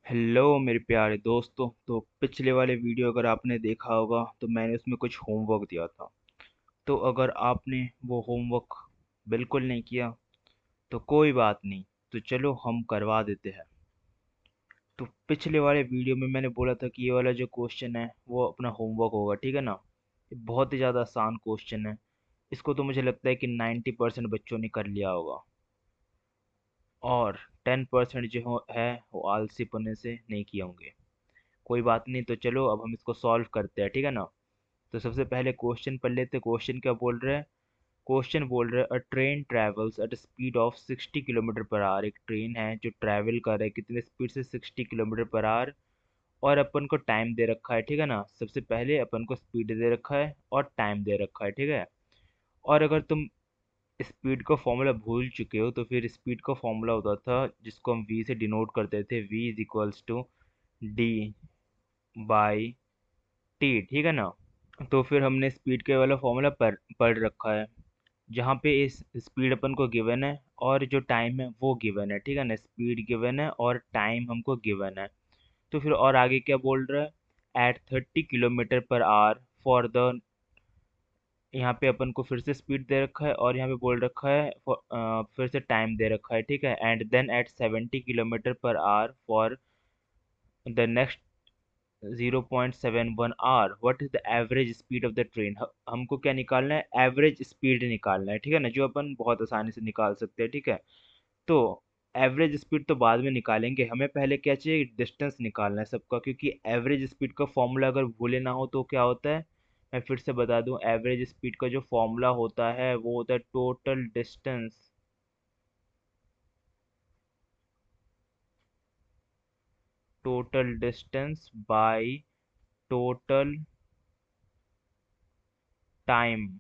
Hello मेरे प्यारे दोस्तों। तो पिछले वाले वीडियो अगर आपने देखा होगा तो मैंने उसमें कुछ होमवर्क दिया था। तो अगर आपने वो होमवर्क बिल्कुल नहीं किया तो कोई बात नहीं। तो चलो हम करवा देते हैं। तो पिछले वाले वीडियो में मैंने बोला था कि ये वाला जो क्वेश्चन है वो अपना होमवर्क होगा, ठीक है ना। ये बहुत ही ज़्यादा आसान क्वेश्चन है। इसको तो मुझे लगता है कि 90% बच्चों ने कर लिया होगा। और 10% जो है वो आलसी पन्ने से नहीं किए होंगे। कोई बात नहीं, तो चलो अब हम इसको सॉल्व करते हैं, ठीक है ना। तो सबसे पहले क्वेश्चन पढ़ लेते हैं। क्वेश्चन क्या बोल रहे हैं? क्वेश्चन बोल रहे हैं अ train travels at speed of 60 kilometre per our. एक ट्रेन है जो ट्रैवल कर रहा है कितने स्पीड से? 60 किलोमीटर पर आवर। और अपन को टाइम दे रखा है, ठीक है ना। सबसे पहले अपन को स्पीड दे रखा है और टाइम दे रखा है, ठीक है। और अगर तुम स्पीड का फॉर्मूला भूल चुके हो तो फिर स्पीड का फॉर्मूला होता था जिसको हम वी से डिनोट करते थे। V is equals to d by t, ठीक है ना। तो फिर हमने स्पीड के वाला फॉर्मूला पढ़ रखा है जहाँ पे इस स्पीड अपन को गिवन है और जो टाइम है वो गिवन है, ठीक है ना। स्पीड गिवन है और टाइम हमको गिवन है। तो फिर और आगे क्या बोल रहा है? At 30 kilometre per hour for the, यहाँ पे अपन को फिर से स्पीड दे रखा है और यहाँ पे बोल रखा है फिर से टाइम दे रखा है, ठीक है। And then at 70 kilometre per hour for the next 0.71 hour what is the average speed of the train. हमको क्या निकालना है? एवरेज स्पीड निकालना है, ठीक है ना, जो अपन बहुत आसानी से निकाल सकते हैं, ठीक है। तो एवरेज स्पीड तो बाद में निकालेंगे, हमें पहले क्या चाहिए? डिस्टेंस निकालना है सबका, क्योंकि एवरेज स्पीड का फॉर्मूला अगर भूले ना हो तो क्या होता है। मैं फिर से बता दूं, एवरेज स्पीड का जो फॉर्मूला होता है वो होता है total distance. Total distance by total time.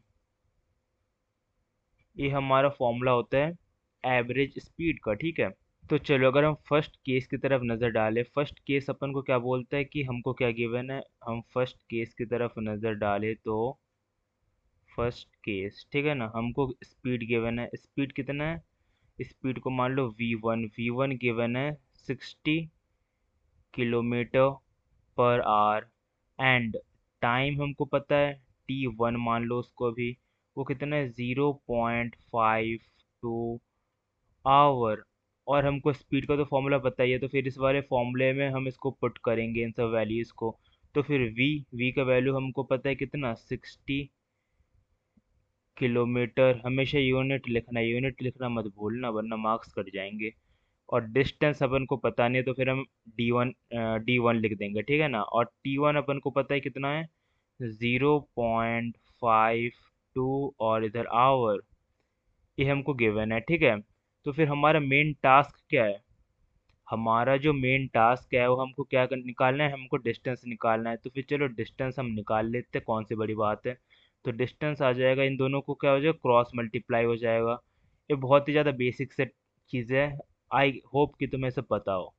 ये हमारा फॉर्मूला होता है एवरेज स्पीड का, ठीक है। तो चलो अगर हम फर्स्ट केस की तरफ नज़र डालें, फर्स्ट केस अपन को क्या बोलता है कि हमको क्या गिवन है। हम फर्स्ट केस की तरफ नज़र डालें तो फर्स्ट केस, ठीक है ना, हमको स्पीड गिवन है। स्पीड कितना है? स्पीड को मान लो v1। v1 गिवन है 60 kilometre per our. And time हमको पता है t1, मान लो उसको भी। वो कितना है? 0.52 आवर। और हमको स्पीड का तो फॉर्मूला पता ही है, तो फिर इस वाले फॉर्मूले में हम इसको पुट करेंगे इन सब वैल्यूज़ को। तो फिर v का वैल्यू हमको पता है कितना? 60 किलोमीटर। हमेशा यूनिट लिखना, यूनिट लिखना मत भूलना वरना मार्क्स कट जाएंगे। और डिस्टेंस अपन को पता नहीं है तो फिर हम डी वन लिख देंगे, ठीक है ना। और t1 अपन को पता है कितना है? 0.52 और इधर आवर। ये हमको गिवन है, ठीक है। तो फिर हमारा मेन टास्क क्या है? हमारा जो मेन टास्क है वो हमको निकालना है, हमको डिस्टेंस निकालना है। तो फिर चलो डिस्टेंस हम निकाल लेते हैं, कौन सी बड़ी बात है। तो डिस्टेंस आ जाएगा, इन दोनों को क्या हो जाएगा? क्रॉस मल्टीप्लाई हो जाएगा। ये बहुत ही ज़्यादा बेसिक से चीज़ है। आई होप कि तुम्हें सब पता हो।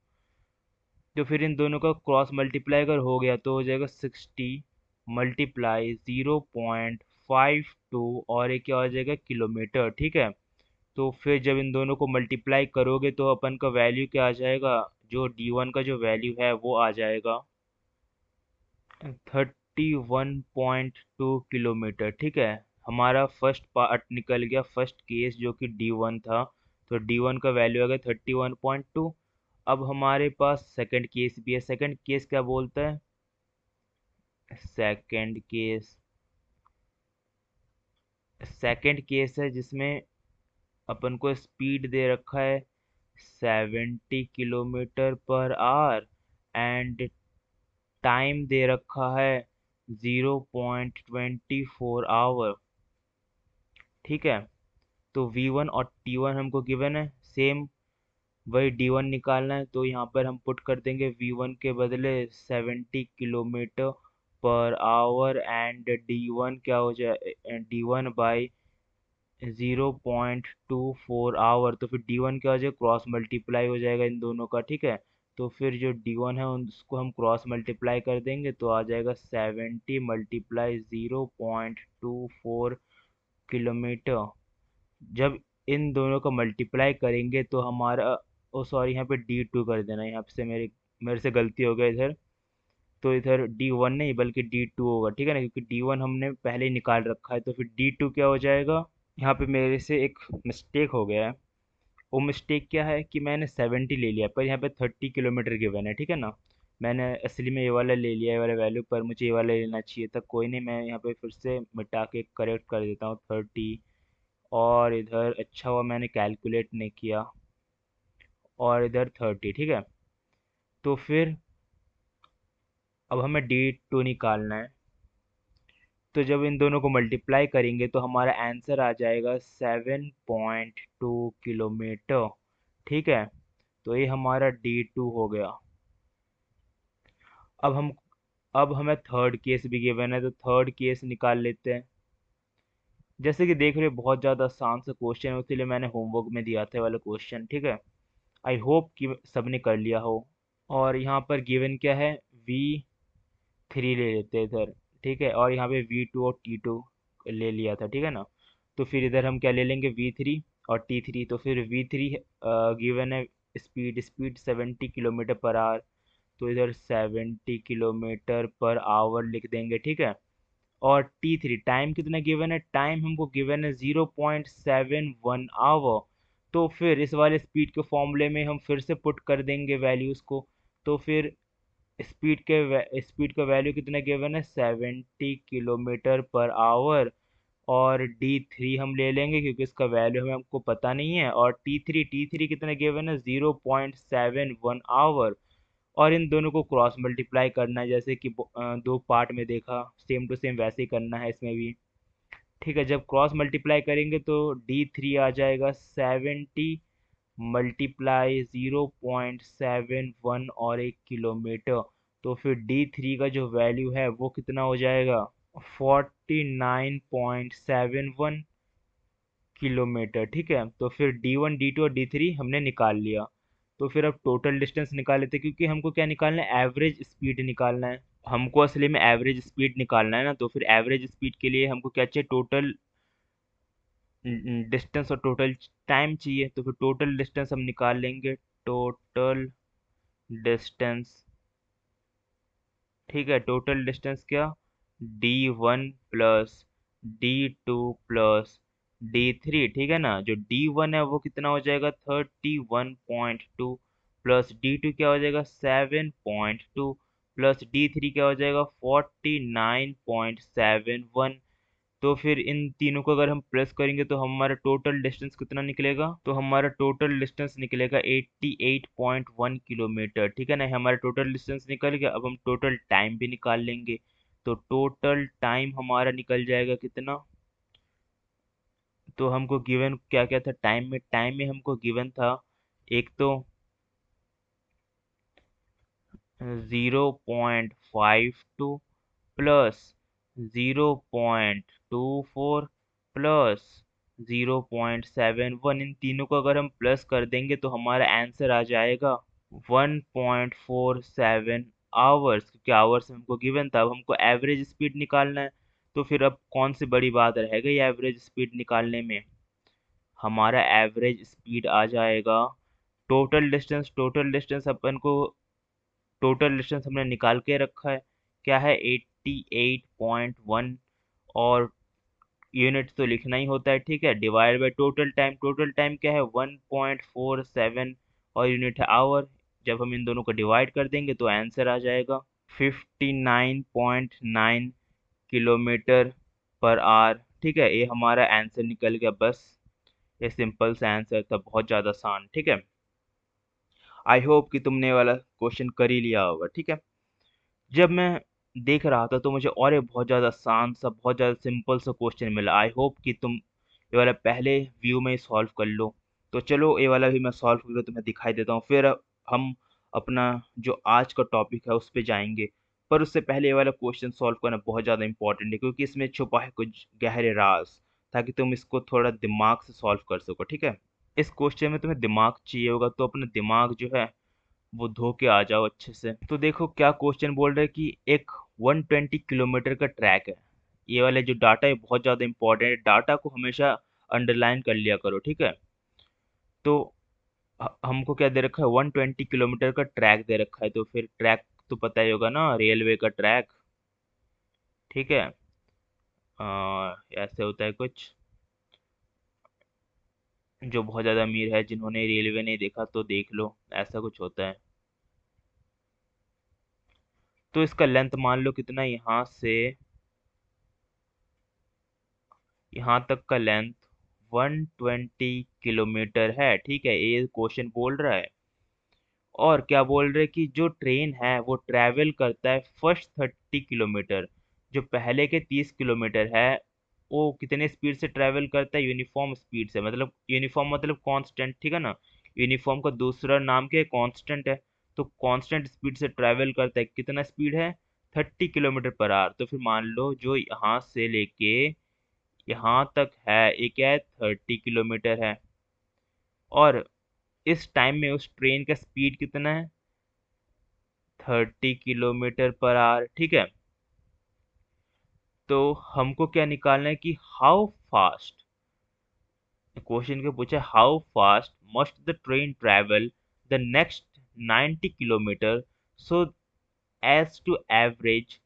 तो फिर इन दोनों का क्रॉस मल्टीप्लाई अगर हो गया तो हो जाएगा 60 मल्टीप्लाई 0.52 और ये क्या हो जाएगा? किलोमीटर, ठीक है। तो फिर जब इन दोनों को मल्टीप्लाई करोगे तो अपन का वैल्यू क्या आ जाएगा? जो d1 का जो वैल्यू है वो आ जाएगा 31.2 किलोमीटर, ठीक है। हमारा फर्स्ट पार्ट निकल गया, फर्स्ट केस जो कि d1 था। तो d1 का वैल्यू आ गया 31.2। अब हमारे पास सेकंड केस भी है। सेकंड केस क्या बोलता है? सेकंड केस, सेकंड केस है जिसमें अपन को स्पीड दे रखा है 70 kilometre per our and time दे रखा है 0.24 आवर, ठीक है। तो V1 और T1 हमको गिवन है सेम। वही D1 निकालना है तो यहाँ पर हम पुट कर देंगे V1 के बदले 70 kilometre per our and D1 क्या हो जाए? D1 by 0.24 our. तो फिर D1 क्या हो जाएगा? क्रॉस मल्टीप्लाई हो जाएगा इन दोनों का, ठीक है। तो फिर जो D1 है उसको हम क्रॉस मल्टीप्लाई कर देंगे तो आ जाएगा 70 मल्टीप्लाई 0.24 किलोमीटर। जब इन दोनों का मल्टीप्लाई करेंगे तो हमारा, ओ सॉरी, यहाँ पे D2 कर देना, यहाँ से मेरे मेरे से गलती हो गया इधर। तो इधर D1 नहीं बल्कि D2 होगा, ठीक है ना, क्योंकि D1 हमने पहले ही निकाल रखा है। तो फिर D2 क्या हो जाएगा? यहाँ पे मेरे से एक मिस्टेक हो गया है। वो मिस्टेक क्या है कि मैंने 70 ले लिया, पर यहाँ पे 30 किलोमीटर गिवन है, ठीक है ना। मैंने असली में ये वाला ले लिया, ये वाला वैल्यू, पर मुझे ये वाला लेना चाहिए था। कोई नहीं, मैं यहाँ पे फिर से मिटा के करेक्ट कर देता हूँ 30। और इधर अच्छा हुआ मैंने कैलकुलेट नहीं किया, और इधर 30, ठीक है। तो फिर अब हमें D2 निकालना है। तो जब इन दोनों को मल्टीप्लाई करेंगे तो हमारा आंसर आ जाएगा 7.2 किलोमीटर, ठीक है। तो ये हमारा D2 हो गया। अब हम अब हमें थर्ड केस भी गिवन है, तो थर्ड केस निकाल लेते हैं। जैसे कि देख रहे हो बहुत ज़्यादा आसान सा क्वेश्चन है, इसीलिए मैंने होमवर्क में दिया था ये वाला क्वेश्चन, ठीक है। आई होप कि सबने कर लिया हो। और यहाँ पर गिवन क्या है? V3 ले लेते हैं इधर, ठीक है। और यहाँ पे V2 और T2 ले लिया था, ठीक है ना। तो फिर इधर हम क्या ले लेंगे? V3 और T3। तो फिर V3 गिवन है, speed speed 70 kilometre per our. तो इधर 70 किलोमीटर पर आवर लिख देंगे, ठीक है। और T3 टाइम कितना गिवन है? टाइम हमको गिवन है 0.71 आवर। तो फिर इस वाले स्पीड के फॉर्मूले में हम फिर से पुट कर देंगे वैल्यूज़ को। तो फिर स्पीड का वैल्यू कितना गिवन है? 70 किलोमीटर पर आवर। और D3 हम ले लेंगे क्योंकि इसका वैल्यू हमें हमको पता नहीं है। और T3 कितना गिवन है? 0.71 आवर। और इन दोनों को क्रॉस मल्टीप्लाई करना है, जैसे कि दो पार्ट में देखा, सेम टू सेम वैसे ही करना है इसमें भी, ठीक है। जब क्रॉस मल्टीप्लाई करेंगे तो D3 आ जाएगा 70 मल्टीप्लाई 0.71 और 1 किलोमीटर। तो फिर D3 का जो वैल्यू है वो कितना हो जाएगा? 49.71 किलोमीटर, ठीक है। तो फिर D1 D2 और D3 हमने निकाल लिया। तो फिर अब टोटल डिस्टेंस निकाल लेते हैं, क्योंकि हमको क्या निकालना है? एवरेज स्पीड निकालना है। हमको असली में एवरेज स्पीड निकालना है ना। तो फिर एवरेज स्पीड के लिए हमको क्या चाहिए? टोटल डिस्टेंस और टोटल टाइम चाहिए। तो फिर टोटल डिस्टेंस हम निकाल लेंगे। टोटल डिस्टेंस, ठीक है। टोटल डिस्टेंस क्या? D1 plus D2 plus D3, ठीक है ना। जो D1 है वो कितना हो जाएगा? 31.2 प्लस D2 क्या हो जाएगा? 7.2 प्लस D3 क्या हो जाएगा? 49.71। तो फिर इन तीनों को अगर हम प्लस करेंगे तो हमारा टोटल डिस्टेंस कितना निकलेगा? तो हमारा टोटल डिस्टेंस निकलेगा 88.1 किलोमीटर, ठीक है ना। हमारा टोटल डिस्टेंस निकल गया। अब हम टोटल टाइम भी निकाल लेंगे। तो टोटल टाइम हमारा निकल जाएगा कितना? तो हमको गिवन क्या क्या था टाइम में हमको गिवन था, एक तो 0.52 प्लस 0.24 प्लस 0.71। इन तीनों को अगर हम प्लस कर देंगे तो हमारा आंसर आ जाएगा 1.47 आवर्स, क्योंकि आवर्स हमको गिवन था। अब हमको एवरेज स्पीड निकालना है। तो फिर अब कौन सी बड़ी बात रह गई एवरेज स्पीड निकालने में? हमारा एवरेज स्पीड आ जाएगा टोटल डिस्टेंस अपन को, टोटल डिस्टेंस हमने निकाल के रखा है, क्या है? 88.1। और यूनिट तो लिखना ही होता है, ठीक है। डिवाइड बाय टोटल टाइम क्या है? 1.47। और यूनिट है आवर। जब हम इन दोनों को डिवाइड कर देंगे तो आंसर आ जाएगा 59.9 किलोमीटर पर आवर, ठीक है। ये हमारा आंसर निकल गया, बस। ये सिंपल सा आंसर था, बहुत ज़्यादा आसान, ठीक है। आई होप कि तुमने ये वाला क्वेश्चन कर ही लिया होगा, ठीक है। जब मैं देख रहा था तो मुझे और एक बहुत ज़्यादा आसान सा, बहुत ज़्यादा सिंपल सा क्वेश्चन मिला। आई होप कि तुम ये वाला पहले व्यू में ही सॉल्व कर लो। तो चलो ये वाला भी मैं सॉल्व करके तुम्हें दिखाई देता हूँ, फिर हम अपना जो आज का टॉपिक है उस पर जाएंगे। पर उससे पहले ये वाला क्वेश्चन सॉल्व करना बहुत ज़्यादा इंपॉर्टेंट है, क्योंकि इसमें छुपा है कुछ गहरे राज, ताकि तुम इसको थोड़ा दिमाग से सॉल्व कर सको, ठीक है। इस क्वेश्चन में तुम्हें दिमाग चाहिए होगा, तो अपना दिमाग जो है वो धो के आ जाओ अच्छे से। तो देखो क्या क्वेश्चन बोल रहा है कि एक 120 किलोमीटर का ट्रैक है। ये वाले जो डाटा है बहुत ज़्यादा इंपॉर्टेंट है, डाटा को हमेशा अंडरलाइन कर लिया करो, ठीक है। तो हमको क्या दे रखा है, 120 किलोमीटर का ट्रैक दे रखा है, तो फिर ट्रैक तो पता ही होगा ना, रेलवे का ट्रैक। ठीक है। ऐसे होता है कुछ, जो बहुत ज़्यादा अमीर है, जिन्होंने रेलवे नहीं देखा तो देख लो, ऐसा कुछ होता है। तो इसका लेंथ मान लो कितना, यहाँ से यहाँ तक का लेंथ 120 किलोमीटर है। ठीक है, ये क्वेश्चन बोल रहा है। और क्या बोल रहे कि जो ट्रेन है वो ट्रैवल करता है फर्स्ट 30 किलोमीटर, जो पहले के 30 किलोमीटर है वो कितने स्पीड से ट्रैवल करता है, यूनिफॉर्म स्पीड से, मतलब यूनिफॉर्म मतलब कांस्टेंट। ठीक है ना, यूनिफॉर्म का दूसरा नाम क्या है, कांस्टेंट है। तो कांस्टेंट स्पीड से ट्रैवल करता है, कितना स्पीड है, 30 किलोमीटर पर आवर। तो फिर मान लो जो यहाँ से लेके यहाँ तक है, ये क्या है, 30 किलोमीटर है। और इस टाइम में उस ट्रेन का स्पीड कितना है, 30 किलोमीटर पर आवर। ठीक है। तो हमको क्या निकालना है कि हाउ फास्ट, क्वेश्चन के पूछा how fast must the train travel the next 90 kilometre so as to average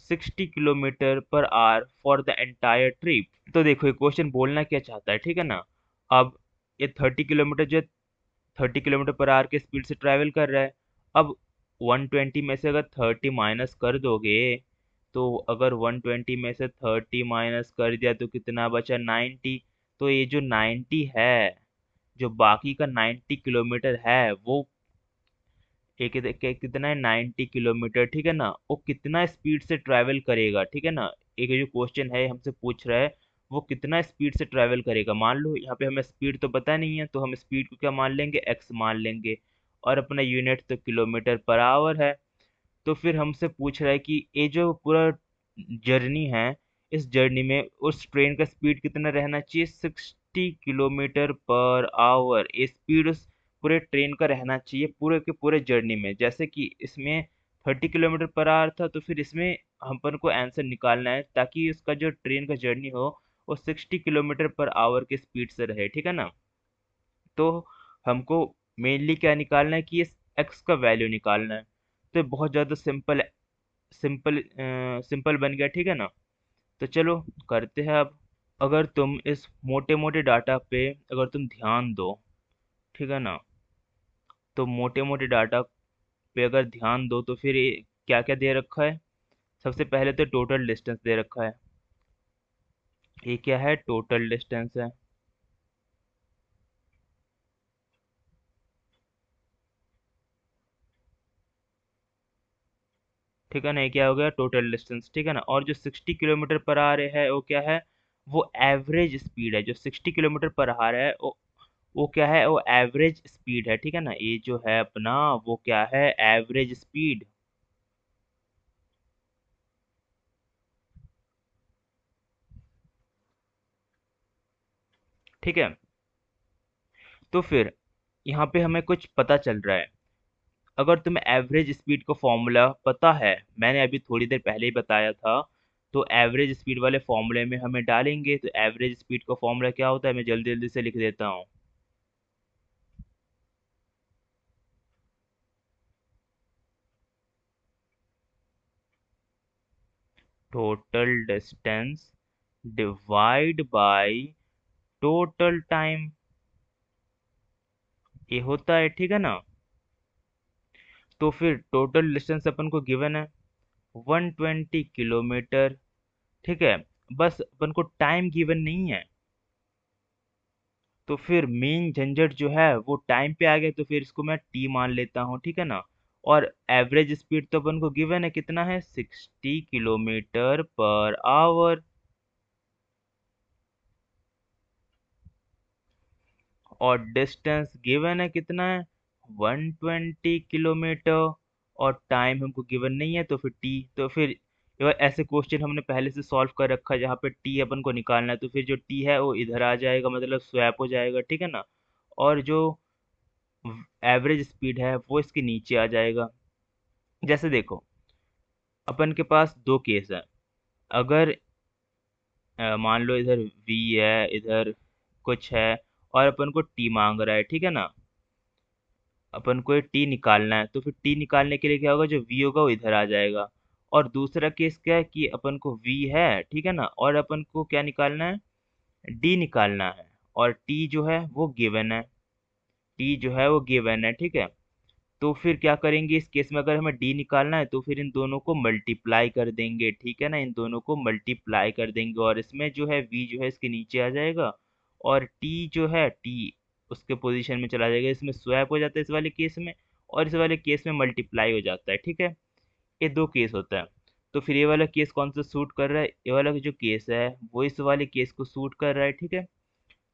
60 kilometre per hour for the entire trip. तो देखो ये क्वेश्चन बोलना क्या चाहता है, ठीक है ना। अब ये 30 किलोमीटर जो 30 किलोमीटर पर आवर के स्पीड से ट्रैवल कर रहा है। अब 120 में से अगर 30 माइनस कर दोगे, तो अगर 120 में से 30 माइनस कर दिया तो कितना बचा, 90। तो ये जो 90 है, जो बाकी का 90 किलोमीटर है, वो एक कितना है, 90 किलोमीटर। ठीक है ना, वो कितना स्पीड से ट्रैवल करेगा। ठीक है ना, एक जो क्वेश्चन है हमसे पूछ रहा है वो कितना स्पीड से ट्रैवल करेगा। मान लो यहाँ पे हमें स्पीड तो पता नहीं है, तो हम स्पीड को क्या मान लेंगे, एक्स मान लेंगे। और अपना यूनिट तो किलोमीटर पर आवर है। तो फिर हमसे पूछ रहा है कि ये जो पूरा जर्नी है, इस जर्नी में उस ट्रेन का स्पीड कितना रहना चाहिए, 60 किलोमीटर पर आवर। ये स्पीड उस पूरे ट्रेन का रहना चाहिए पूरे के पूरे जर्नी में। जैसे कि इसमें 30 किलोमीटर पर आवर था, तो फिर इसमें हम पर को आंसर निकालना है ताकि उसका जो ट्रेन का जर्नी हो वो 60 किलोमीटर पर आवर के स्पीड से रहे। ठीक है ना। तो हमको मेनली क्या निकालना है कि इस एक्स का वैल्यू निकालना है। तो ये बहुत ज़्यादा सिंपल सिंपल सिंपल बन गया। ठीक है ना। तो चलो करते हैं अब। अगर तुम इस मोटे मोटे डाटा पे अगर तुम ध्यान दो, ठीक है ना, तो मोटे मोटे डाटा पे अगर ध्यान दो तो फिर ये क्या क्या दे रखा है। सबसे पहले तो टोटल डिस्टेंस दे रखा है। ये क्या है, टोटल डिस्टेंस है। ठीक है ना, ये क्या हो गया, टोटल डिस्टेंस। ठीक है ना, और जो 60 किलोमीटर पर आवर है वो क्या है, वो एवरेज स्पीड है। जो 60 किलोमीटर पर आवर है वो क्या है, वो एवरेज स्पीड है। ठीक है ना, ये जो है अपना वो क्या है, एवरेज स्पीड। ठीक है। तो फिर यहाँ पे हमें कुछ पता चल रहा है। अगर तुम्हें एवरेज स्पीड का फॉर्मूला पता है, मैंने अभी थोड़ी देर पहले ही बताया था, तो एवरेज स्पीड वाले फॉर्मूले में हमें डालेंगे। तो एवरेज स्पीड का फॉर्मूला क्या होता है, मैं जल्दी जल्दी से लिख देता हूँ। Total distance divide by total time, ये होता है। ठीक है ना। तो फिर टोटल डिस्टेंस अपन को गिवन है 120 किलोमीटर। ठीक है, बस अपन को टाइम गिवन नहीं है। तो फिर मेन झंझट जो है वो टाइम पे आ गया, तो फिर इसको मैं टी मान लेता हूँ। ठीक है ना। और एवरेज स्पीड तो अपन को गिवन है, कितना है, 60 किलोमीटर पर आवर। और डिस्टेंस गिवन है कितना है, 120 किलोमीटर। और टाइम हमको गिवन नहीं है, तो फिर टी। तो फिर ऐसे क्वेश्चन हमने पहले से सॉल्व कर रखा है जहाँ पे टी अपन को निकालना है, तो फिर जो टी है वो इधर आ जाएगा, मतलब स्वैप हो जाएगा। ठीक है ना। और जो एवरेज स्पीड है वो इसके नीचे आ जाएगा। जैसे देखो, अपन के पास दो केस है। अगर मान लो इधर v है, इधर कुछ है, और अपन को t मांग रहा है। ठीक है ना। अपन को ये टी निकालना है, तो फिर टी निकालने के लिए क्या होगा, जो वी होगा वो इधर आ जाएगा। और दूसरा केस क्या है कि अपन को वी है, ठीक है ना, और अपन को क्या निकालना है, डी निकालना है, और टी जो है वो गिवन है, टी जो है वो गिवन है, ठीक है। तो फिर क्या करेंगे इस केस में, अगर हमें डी निकालना है तो फिर इन दोनों को मल्टीप्लाई कर देंगे, ठीक है ना, इन दोनों को मल्टीप्लाई कर देंगे, और इसमें जो है वी जो है इसके नीचे आ जाएगा, और टी जो है टी उसके पोजीशन में चला जाएगा, इसमें स्वैप हो जाता है इस वाले केस में, और इस वाले केस में मल्टीप्लाई हो जाता है, ठीक है। ये दो केस होता है। तो फिर ये वाला केस कौन सा सूट कर रहा है, ये वाला जो केस है वो इस वाले केस को सूट कर रहा है, ठीक है।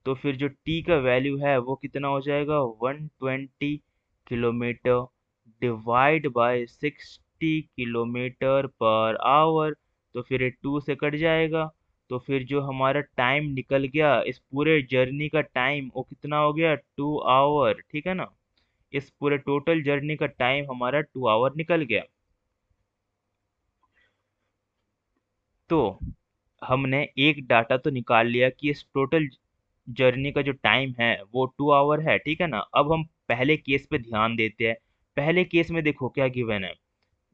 तो फिर जो टी का वैल्यू है वो कितना हो जाएगा, 120 kilometre divide by 60 kilometre per our. तो फिर ये 2 से कट जाएगा, तो फिर जो हमारा टाइम निकल गया इस पूरे जर्नी का टाइम वो कितना हो गया, 2 आवर, ठीक है ना। इस पूरे टोटल जर्नी का टाइम हमारा 2 आवर निकल गया। तो हमने एक डाटा तो निकाल लिया कि इस टोटल जर्नी का जो टाइम है वो 2 आवर है, ठीक है ना। अब हम पहले केस पे ध्यान देते हैं। पहले केस में देखो क्या गिवन है,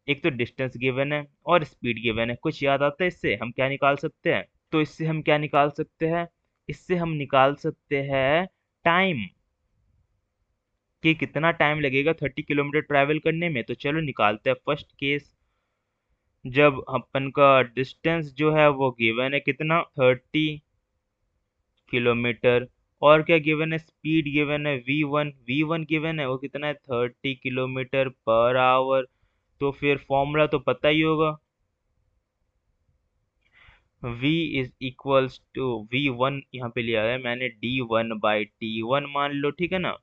एक तो डिस्टेंस गिवन है और स्पीड गिवन है। कुछ याद आता है इससे हम क्या निकाल सकते हैं, तो इससे हम क्या निकाल सकते हैं, इससे हम निकाल सकते हैं टाइम, कि कितना टाइम लगेगा 30 किलोमीटर ट्रैवल करने में। तो चलो निकालते हैं फर्स्ट केस। जब अपन का डिस्टेंस जो है वो गिवन है कितना, 30 किलोमीटर, और क्या गिवन है, स्पीड गिवन है v1 गिवन है वो कितना है, 30 किलोमीटर पर आवर। तो फिर फॉर्मूला तो पता ही होगा, v is equals to v1, यहाँ पे लिया है मैंने d1/t1 मान लो, ठीक है ना।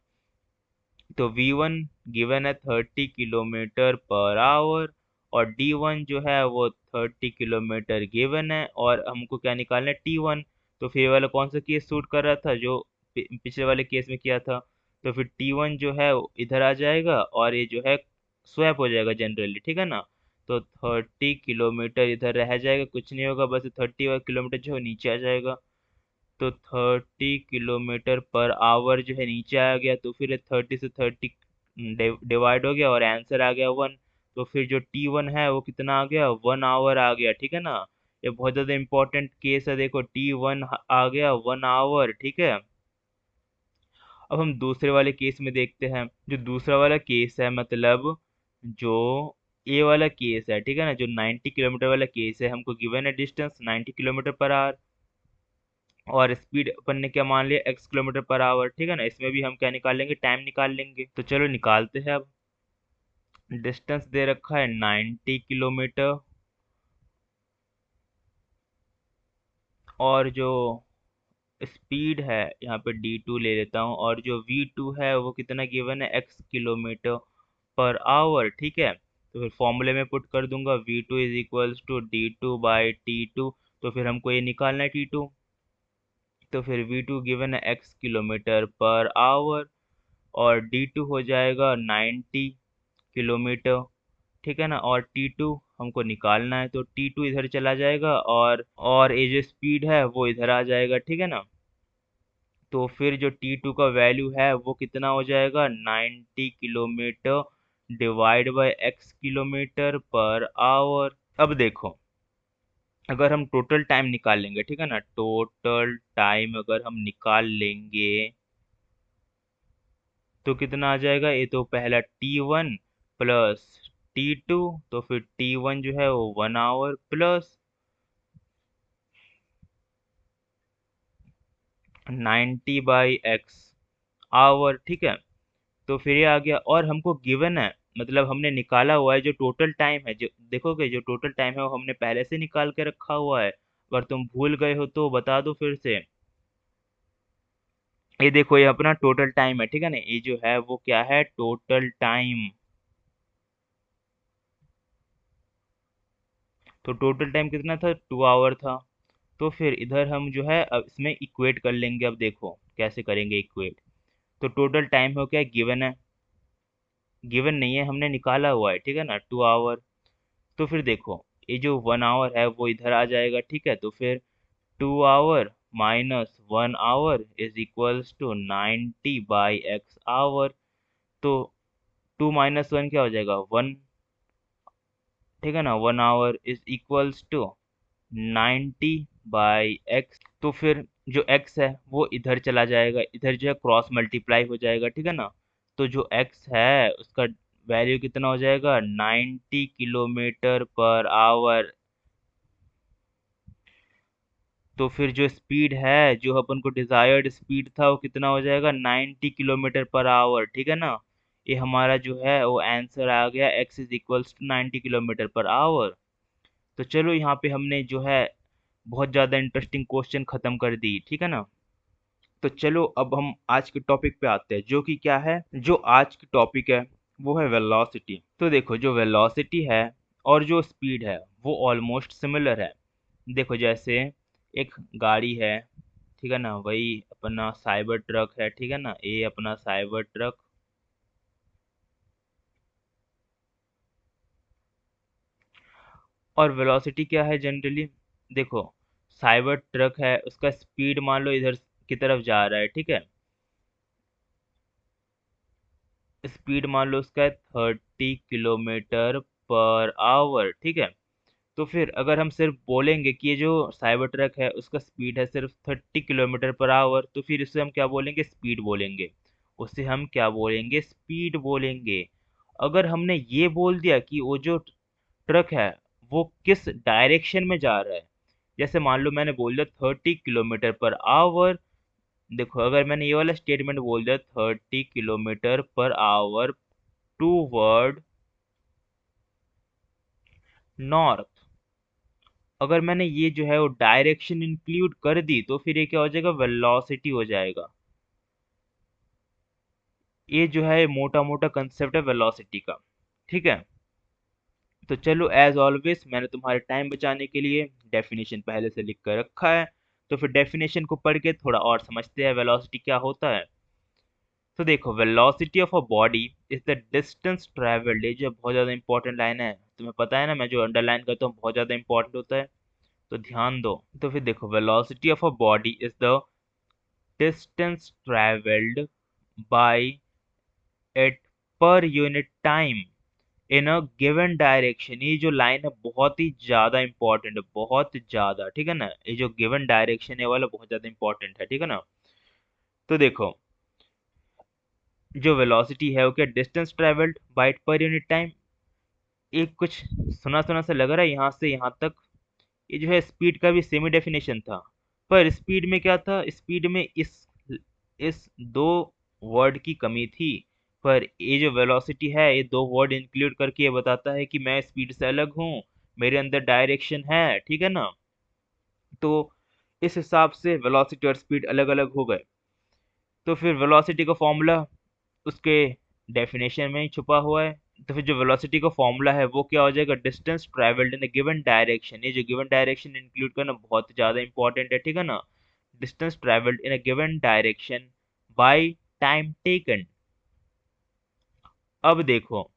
तो v1 गिवन है 30 किलोमीटर पर आवर, और d1 जो है वो 30 किलोमीटर गिवन है, और हमको क्या निकालना है, t1। तो फिर ये वाला कौन सा केस सूट कर रहा था, जो पिछले वाले केस में किया था। तो फिर t1 जो है वो इधर आ जाएगा, और ये जो है स्वैप हो जाएगा जनरली, ठीक है ना। तो 30 किलोमीटर इधर रह जाएगा, कुछ नहीं होगा, बस 30 किलोमीटर जो है नीचे आ जाएगा। तो 30 किलोमीटर पर आवर जो है नीचे आ गया, तो फिर 30 से 30 डिवाइड हो गया और आंसर आ गया 1। तो फिर जो T1 है वो कितना आ गया, 1 आवर आ गया, ठीक है ना। ये बहुत ज़्यादा इंपॉर्टेंट केस है, देखो T1 आ गया 1 आवर, ठीक है। अब हम दूसरे वाले केस में देखते हैं। जो दूसरा वाला केस है, मतलब जो ए वाला केस है, ठीक है ना, जो 90 किलोमीटर वाला केस है, हमको गिवन है डिस्टेंस 90 किलोमीटर पर आवर, और स्पीड अपन ने क्या मान लिया, x किलोमीटर पर आवर, ठीक है ना। इसमें भी हम क्या निकाल लेंगे, टाइम निकाल लेंगे। तो चलो निकालते हैं अब। डिस्टेंस दे रखा है 90 किलोमीटर, और जो स्पीड है यहाँ पे d2 ले लेता हूँ, और जो v2 है वो कितना गिवन है, x किलोमीटर पर आवर, ठीक है। तो फिर फॉर्मूले में पुट कर दूंगा, v2 is equals to d2/t2। तो फिर हमको ये निकालना है t2। तो फिर v2 गिवन है x किलोमीटर पर आवर, और D2 हो जाएगा 90 किलोमीटर, ठीक है ना। और T2 हमको निकालना है, तो T2 इधर चला जाएगा, और ये जो स्पीड है वो इधर आ जाएगा, ठीक है ना। तो फिर जो T2 का वैल्यू है वो कितना हो जाएगा, 90 kilometre divide by x kilometre per our. अब देखो, अगर हम टोटल टाइम निकाल लेंगे, ठीक है ना, टोटल टाइम अगर हम निकाल लेंगे तो कितना आ जाएगा, ये तो पहला T1 प्लस T2, तो फिर T1 जो है वो 1 आवर प्लस 90/x आवर, ठीक है। तो फिर ये आ गया, और हमको गिवन है, मतलब हमने निकाला हुआ है जो टोटल टाइम है, जो देखोगे जो टोटल टाइम है वो हमने पहले से निकाल के रखा हुआ है। अगर तुम भूल गए हो तो बता दो फिर से। ये देखो ये अपना टोटल टाइम है, ठीक है ना, ये जो है वो क्या है, टोटल टाइम। तो टोटल टाइम कितना था, 2 आवर था। तो फिर इधर हम जो है अब इसमें इक्वेट कर लेंगे। अब देखो कैसे करेंगे इक्वेट। तो टोटल टाइम हो क्या, गिवन है, गिवन नहीं है, हमने निकाला हुआ है, ठीक है ना, 2 आवर। तो फिर देखो ये जो 1 आवर है वो इधर आ जाएगा, ठीक है। तो फिर 2 hour minus 1 hour is equals to 90/x hour. तो 2 - 1 क्या हो जाएगा 1, ठीक है ना। 1 hour is equals to 90/x। तो फिर जो x है वो इधर चला जाएगा, इधर जो है क्रॉस मल्टीप्लाई हो जाएगा, ठीक है ना। तो जो x है उसका वैल्यू कितना हो जाएगा 90 km/h। तो फिर जो स्पीड है, जो अपन को डिजायर्ड स्पीड था, वो कितना हो जाएगा 90 km/h, ठीक है ना। ये हमारा जो है वो आंसर आ गया x is equals to 90 km/h। तो चलो यहाँ पे हमने जो है बहुत ज़्यादा इंटरेस्टिंग क्वेश्चन ख़त्म कर दी, ठीक है ना। तो चलो अब हम आज के टॉपिक पे आते हैं, जो कि क्या है, जो आज की टॉपिक है वो है वेलोसिटी। तो देखो, जो वेलोसिटी है और जो स्पीड है वो ऑलमोस्ट सिमिलर है। देखो, जैसे एक गाड़ी है, ठीक है ना, वही अपना साइबर ट्रक है, ठीक है ना, ये अपना साइबर ट्रक। और वेलोसिटी क्या है जनरली, देखो, साइबर ट्रक है, उसका स्पीड मान लो इधर की तरफ जा रहा है, ठीक है। स्पीड मान लो उसका है 30 km/h, ठीक है। तो फिर अगर हम सिर्फ बोलेंगे कि ये जो साइबर ट्रक है उसका स्पीड है सिर्फ 30 km/h, तो फिर इससे हम क्या बोलेंगे, स्पीड बोलेंगे। उससे हम क्या बोलेंगे, स्पीड बोलेंगे। अगर हमने ये बोल दिया कि वो जो ट्रक है वो किस डायरेक्शन में जा रहा है, जैसे मान लो मैंने बोल दिया 30 km/h। देखो, अगर मैंने ये वाला स्टेटमेंट बोल दिया 30 km/h टूवर्ड नॉर्थ, अगर मैंने ये जो है वो डायरेक्शन इंक्लूड कर दी, तो फिर ये क्या हो जाएगा, वेलोसिटी हो जाएगा। ये जो है मोटा मोटा कंसेप्ट है वेलोसिटी का, ठीक है। तो चलो, एज ऑलवेज मैंने तुम्हारे टाइम बचाने के लिए डेफिनेशन पहले से लिख कर रखा है। तो फिर डेफिनेशन को पढ़ के थोड़ा और समझते हैं वेलोसिटी क्या होता है। तो देखो, velocity of a body is the distance travelled. ये जो बहुत ज़्यादा इंपॉर्टेंट लाइन है, तुम्हें पता है ना, मैं जो अंडरलाइन करता हूँ बहुत ज़्यादा इंपॉर्टेंट होता है, तो ध्यान दो। तो फिर देखो, velocity of a body is the distance traveled by it per unit time in a given direction। ये जो लाइन है बहुत ही ज्यादा इंपॉर्टेंट है, बहुत ज्यादा, ठीक है ना। ये जो गिवन डायरेक्शन है वाला बहुत ज्यादा इंपॉर्टेंट है, ठीक है ना। तो देखो, जो वेलोसिटी है वो क्या, distance travelled by per unit time. एक कुछ सुना सुना सा लग रहा है यहाँ से यहाँ तक। ये जो है स्पीड का भी सेमी डेफिनेशन था, पर स्पीड में क्या था, स्पीड में इस दो वर्ड की कमी थी। पर ये जो वेलोसिटी है ये दो वर्ड इंक्लूड करके ये बताता है कि मैं स्पीड से अलग हूँ, मेरे अंदर डायरेक्शन है, ठीक है ना। तो इस हिसाब से वेलोसिटी और स्पीड अलग अलग हो गए। तो फिर वेलोसिटी का फॉर्मूला उसके डेफिनेशन में ही छुपा हुआ है। तो फिर जो वेलोसिटी का फॉर्मूला है वो क्या हो जाएगा, distance travelled in a given direction. ये जो गिवन डायरेक्शन इंक्लूड करना बहुत ज़्यादा इंपॉर्टेंट है, ठीक है ना। Distance travelled in a given direction by time taken. अब देखो,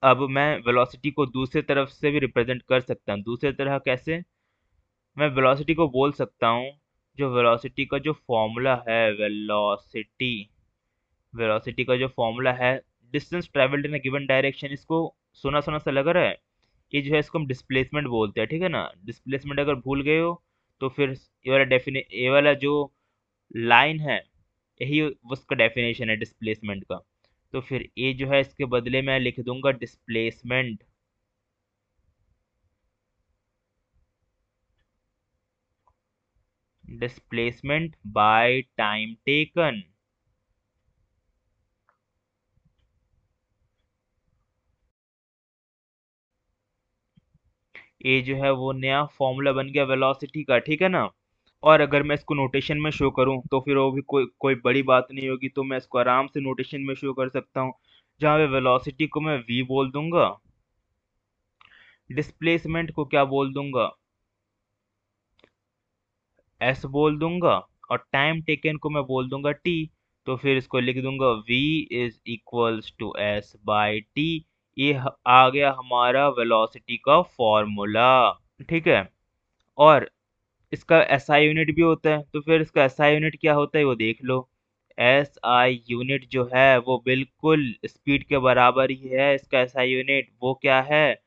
अब मैं वेलोसिटी को दूसरे तरफ से भी रिप्रेजेंट कर सकता हूँ। दूसरे तरह कैसे, मैं वेलोसिटी को बोल सकता हूँ, जो वेलोसिटी का जो फॉर्मूला है, वेलोसिटी वेलोसिटी का जो फॉर्मूला है, distance travelled in a given direction. इसको सुना सुना सा लग रहा है, ये जो है इसको हम डिस्प्लेसमेंट बोलते हैं, ठीक है ना। डिस्प्लेसमेंट अगर भूल गए हो तो फिर ये वाला जो लाइन है, यही उसका डेफिनेशन है डिस्प्लेसमेंट का। तो फिर ये जो है इसके बदले में लिख दूंगा displacement, displacement by time taken. ये जो है वो नया फॉर्मूला बन गया वेलोसिटी का, ठीक है ना। और अगर मैं इसको नोटेशन में शो करूं तो फिर वो भी कोई कोई बड़ी बात नहीं होगी, तो मैं इसको आराम से नोटेशन में शो कर सकता हूं, जहां पे वेलोसिटी को मैं v बोल दूंगा, डिस्प्लेसमेंट को क्या बोल दूंगा, s बोल दूंगा, और टाइम टेकन को मैं बोल दूंगा t। तो फिर इसको लिख दूंगा v is equals to s by t। ये आ गया हमारा वेलोसिटी का फॉर्मूला, ठीक है। और इसका एसआई यूनिट भी होता है, तो फिर इसका एसआई यूनिट क्या होता है वो देख लो। एस आई यूनिट जो है वो बिल्कुल स्पीड के बराबर ही है। इसका एस आई यूनिट वो क्या है,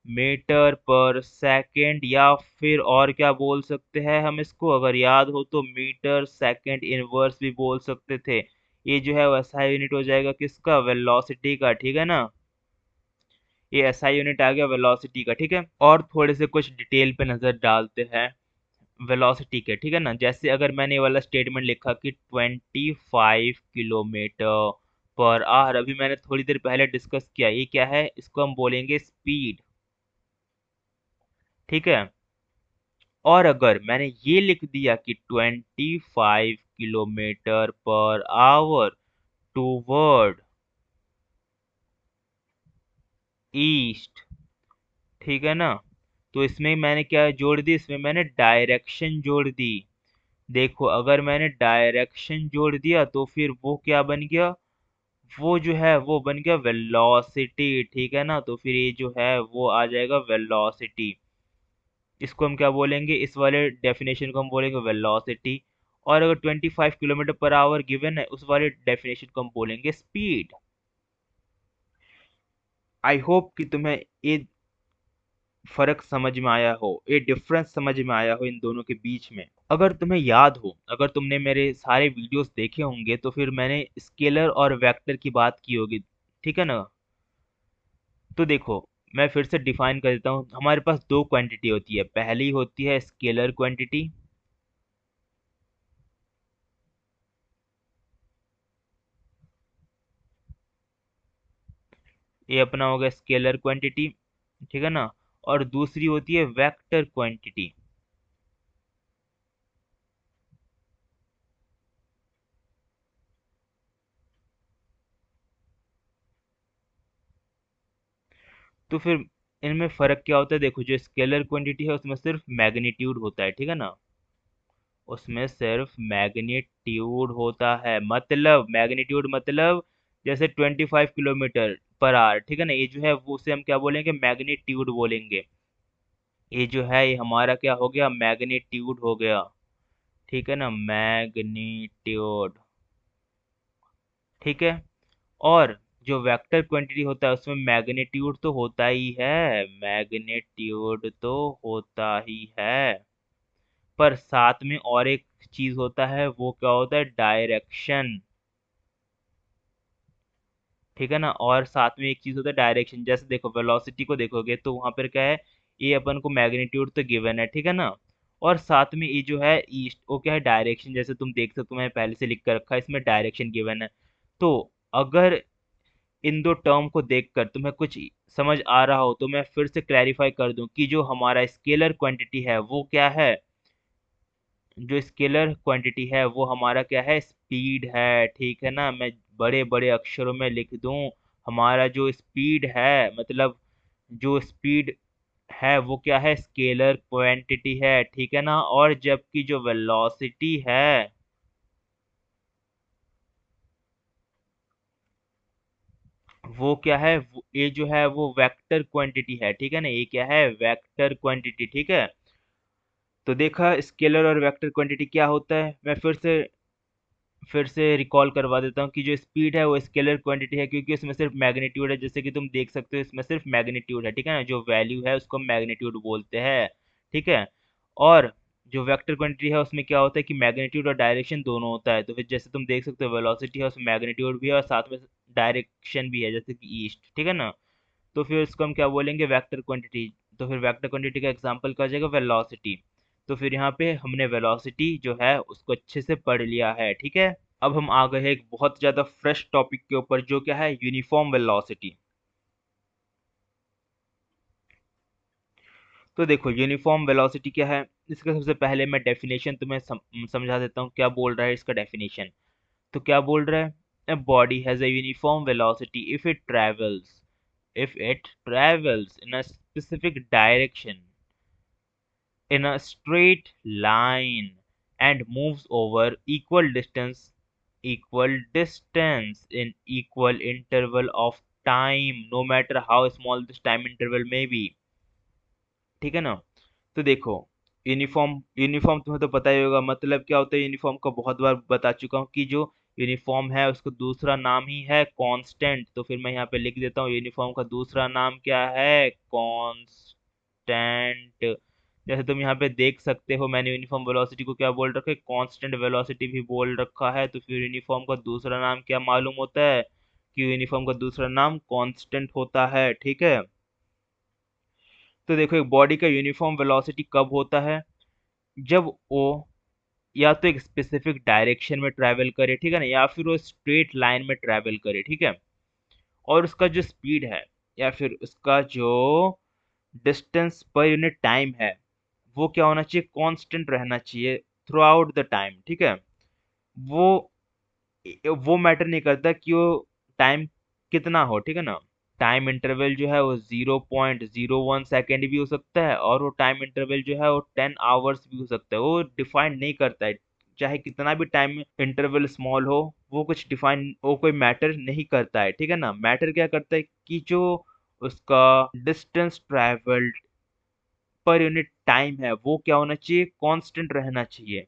मीटर पर सेकंड, या फिर और क्या बोल सकते हैं हम इसको, अगर याद हो तो मीटर सेकंड इनवर्स भी बोल सकते थे। ये जो है वो एसआई यूनिट हो जाएगा किसका, वेलोसिटी का, ठीक है ना। ये एसआई यूनिट आ गया वेलोसिटी का, ठीक है। और थोड़े से कुछ डिटेल पे नजर डालते हैं वेलोसिटी के, ठीक है ना। जैसे अगर मैंने ये वाला स्टेटमेंट लिखा कि 25 किलोमीटर पर आवर, अभी मैंने थोड़ी देर पहले डिस्कस किया, ये क्या है, इसको हम बोलेंगे स्पीड, ठीक है। और अगर मैंने ये लिख दिया कि 25 kilometre per our toward east, ठीक है ना, तो इसमें मैंने क्या जोड़ दी, इसमें मैंने डायरेक्शन जोड़ दी। देखो अगर मैंने डायरेक्शन जोड़ दिया तो फिर वो क्या बन गया, वो जो है वो बन गया वेलोसिटी, ठीक है ना। तो फिर ये जो है वो आ जाएगा वेलोसिटी। इसको हम क्या बोलेंगे, इस वाले डेफिनेशन को हम बोलेंगे वेलोसिटी। और अगर 25 किलोमीटर पर आवर गिवन है, उस वाले डेफिनेशन को हम बोलेंगे स्पीड। आई होप कि तुम्हें ये फर्क समझ में आया हो, ये डिफरेंस समझ में आया हो इन दोनों के बीच में। अगर तुम्हें याद हो, अगर तुमने मेरे सारे वीडियोस देखे होंगे तो फिर मैंने स्केलर और वेक्टर की बात की होगी, ठीक है ना। तो देखो मैं फिर से डिफाइन कर देता हूँ, हमारे पास दो क्वांटिटी होती है। पहली होती है स्केलर क्वांटिटी, ये अपना हो गया स्केलर क्वांटिटी, ठीक है ना। और दूसरी होती है वेक्टर क्वांटिटी। तो फिर इनमें फर्क क्या होता है, देखो जो स्केलर क्वांटिटी है उसमें सिर्फ मैग्नीट्यूड होता है, ठीक है ना। उसमें सिर्फ मैग्नीट्यूड होता है, मतलब मैग्नीट्यूड मतलब जैसे 25 किलोमीटर पर आवर, ठीक है ना, ये जो है वो उसे हम क्या बोलेंगे, मैग्नीट्यूड बोलेंगे। ये जो है ये हमारा क्या हो गया, मैग्नीट्यूड हो गया, ठीक है ना, मैग्नीट्यूड, ठीक है। और जो वेक्टर क्वांटिटी होता है उसमें मैग्नीट्यूड तो होता ही है, मैग्नीट्यूड तो होता ही है, पर साथ में और एक चीज होता है, वो क्या होता है, डायरेक्शन, ठीक है ना। और साथ में एक चीज होता है डायरेक्शन। जैसे देखो वेलोसिटी को देखोगे तो वहां पर क्या है, ये अपन को मैग्नीट्यूड तो गिवन है, ठीक है ना। और साथ में ये जो है ईस्ट, वो क्या है, डायरेक्शन। जैसे तुम देख सकते हो मैंने पहले से लिख कर रखा है, इसमें डायरेक्शन गिवन है। तो अगर इन दो टर्म को देखकर तुम्हें कुछ समझ आ रहा हो तो मैं फिर से क्लैरिफाई कर दूं कि जो हमारा स्केलर क्वांटिटी है वो क्या है, जो स्केलर क्वांटिटी है वो हमारा क्या है, स्पीड है, ठीक है ना। मैं बड़े बड़े अक्षरों में लिख दूं, हमारा जो स्पीड है, मतलब जो स्पीड है वो क्या है, स्केलर क्वांटिटी है, ठीक है ना। और जबकि जो वेलोसिटी है वो क्या है, ये जो है वो वेक्टर क्वांटिटी है, ठीक है ना। ये क्या है, वेक्टर क्वांटिटी, ठीक है। तो देखा स्केलर और वेक्टर क्वांटिटी क्या होता है, मैं फिर से रिकॉल करवा देता हूँ कि जो स्पीड है वो स्केलर क्वांटिटी है, क्योंकि उसमें सिर्फ मैग्नीट्यूड है, जैसे कि तुम देख सकते हो इसमें सिर्फ मैग्नीट्यूड है, ठीक है ना। जो वैल्यू है उसको मैग्नीट्यूड बोलते हैं, ठीक है। और जो वेक्टर क्वांटिटी है उसमें क्या होता है कि मैग्नीट्यूड और डायरेक्शन दोनों होता है। तो फिर जैसे तुम देख सकते हो वेलोसिटी है उसमें मैग्नीट्यूड भी है और साथ में डायरेक्शन भी है, जैसे कि ईस्ट, ठीक है ना। तो फिर उसको हम क्या बोलेंगे, वेक्टर क्वांटिटी। तो फिर वेक्टर क्वांटिटी का एग्जांपल क्या हो जाएगा, वेलोसिटी। तो फिर यहाँ पे हमने वेलोसिटी जो है उसको अच्छे से पढ़ लिया है, ठीक है। अब हम आ गए हैं एक बहुत ज़्यादा फ्रेश टॉपिक के ऊपर, जो क्या है, यूनिफॉर्म वेलोसिटी। तो देखो यूनिफॉर्म वेलोसिटी क्या है, इसका सबसे पहले मैं डेफिनेशन तुम्हें समझा देता हूँ क्या बोल रहा है इसका डेफिनेशन। तो क्या बोल रहा है, a body has a uniform velocity if it travels in a specific direction in a straight line and moves over equal distance in equal interval of time, no matter how small this time interval may be, ठीक है ना। तो देखो uniform uniform तुम्हें तो पता ही होगा मतलब क्या होता है यूनिफॉर्म का, बहुत बार बता चुका हूँ कि जो यूनिफॉर्म है उसका दूसरा नाम ही है कांस्टेंट। तो फिर मैं यहाँ पे लिख देता हूँ यूनिफॉर्म का दूसरा नाम क्या है, कांस्टेंट। जैसे तुम यहाँ पे देख सकते हो मैंने यूनिफॉर्म वेलोसिटी को क्या बोल रखा है, कांस्टेंट वेलोसिटी भी बोल रखा है। तो फिर यूनिफॉर्म का दूसरा नाम क्या मालूम होता है कि यूनिफॉर्म का दूसरा नाम कांस्टेंट होता है, ठीक है। तो देखो एक बॉडी का यूनिफॉर्म वेलोसिटी कब होता है, जब वो या तो एक स्पेसिफिक डायरेक्शन में ट्रैवल करे, ठीक है ना, या फिर वो स्ट्रेट लाइन में ट्रैवल करे, ठीक है। और उसका जो स्पीड है या फिर उसका जो डिस्टेंस पर यूनिट टाइम है वो क्या होना चाहिए, कांस्टेंट रहना चाहिए थ्रू आउट द टाइम, ठीक है। वो वो मैटर नहीं करता कि वो टाइम कितना हो, ठीक है ना। टाइम इंटरवल जो है वो 0.01 सेकेंड भी हो सकता है और वो टाइम इंटरवल जो है वो 10 आवर्स भी हो सकता है, वो डिफाइन नहीं करता है। चाहे कितना भी टाइम इंटरवल स्मॉल हो वो कुछ डिफाइन, वो कोई मैटर नहीं करता है, ठीक है ना। मैटर क्या करता है कि जो उसका distance travelled per unit time है वो क्या होना चाहिए, कांस्टेंट रहना चाहिए।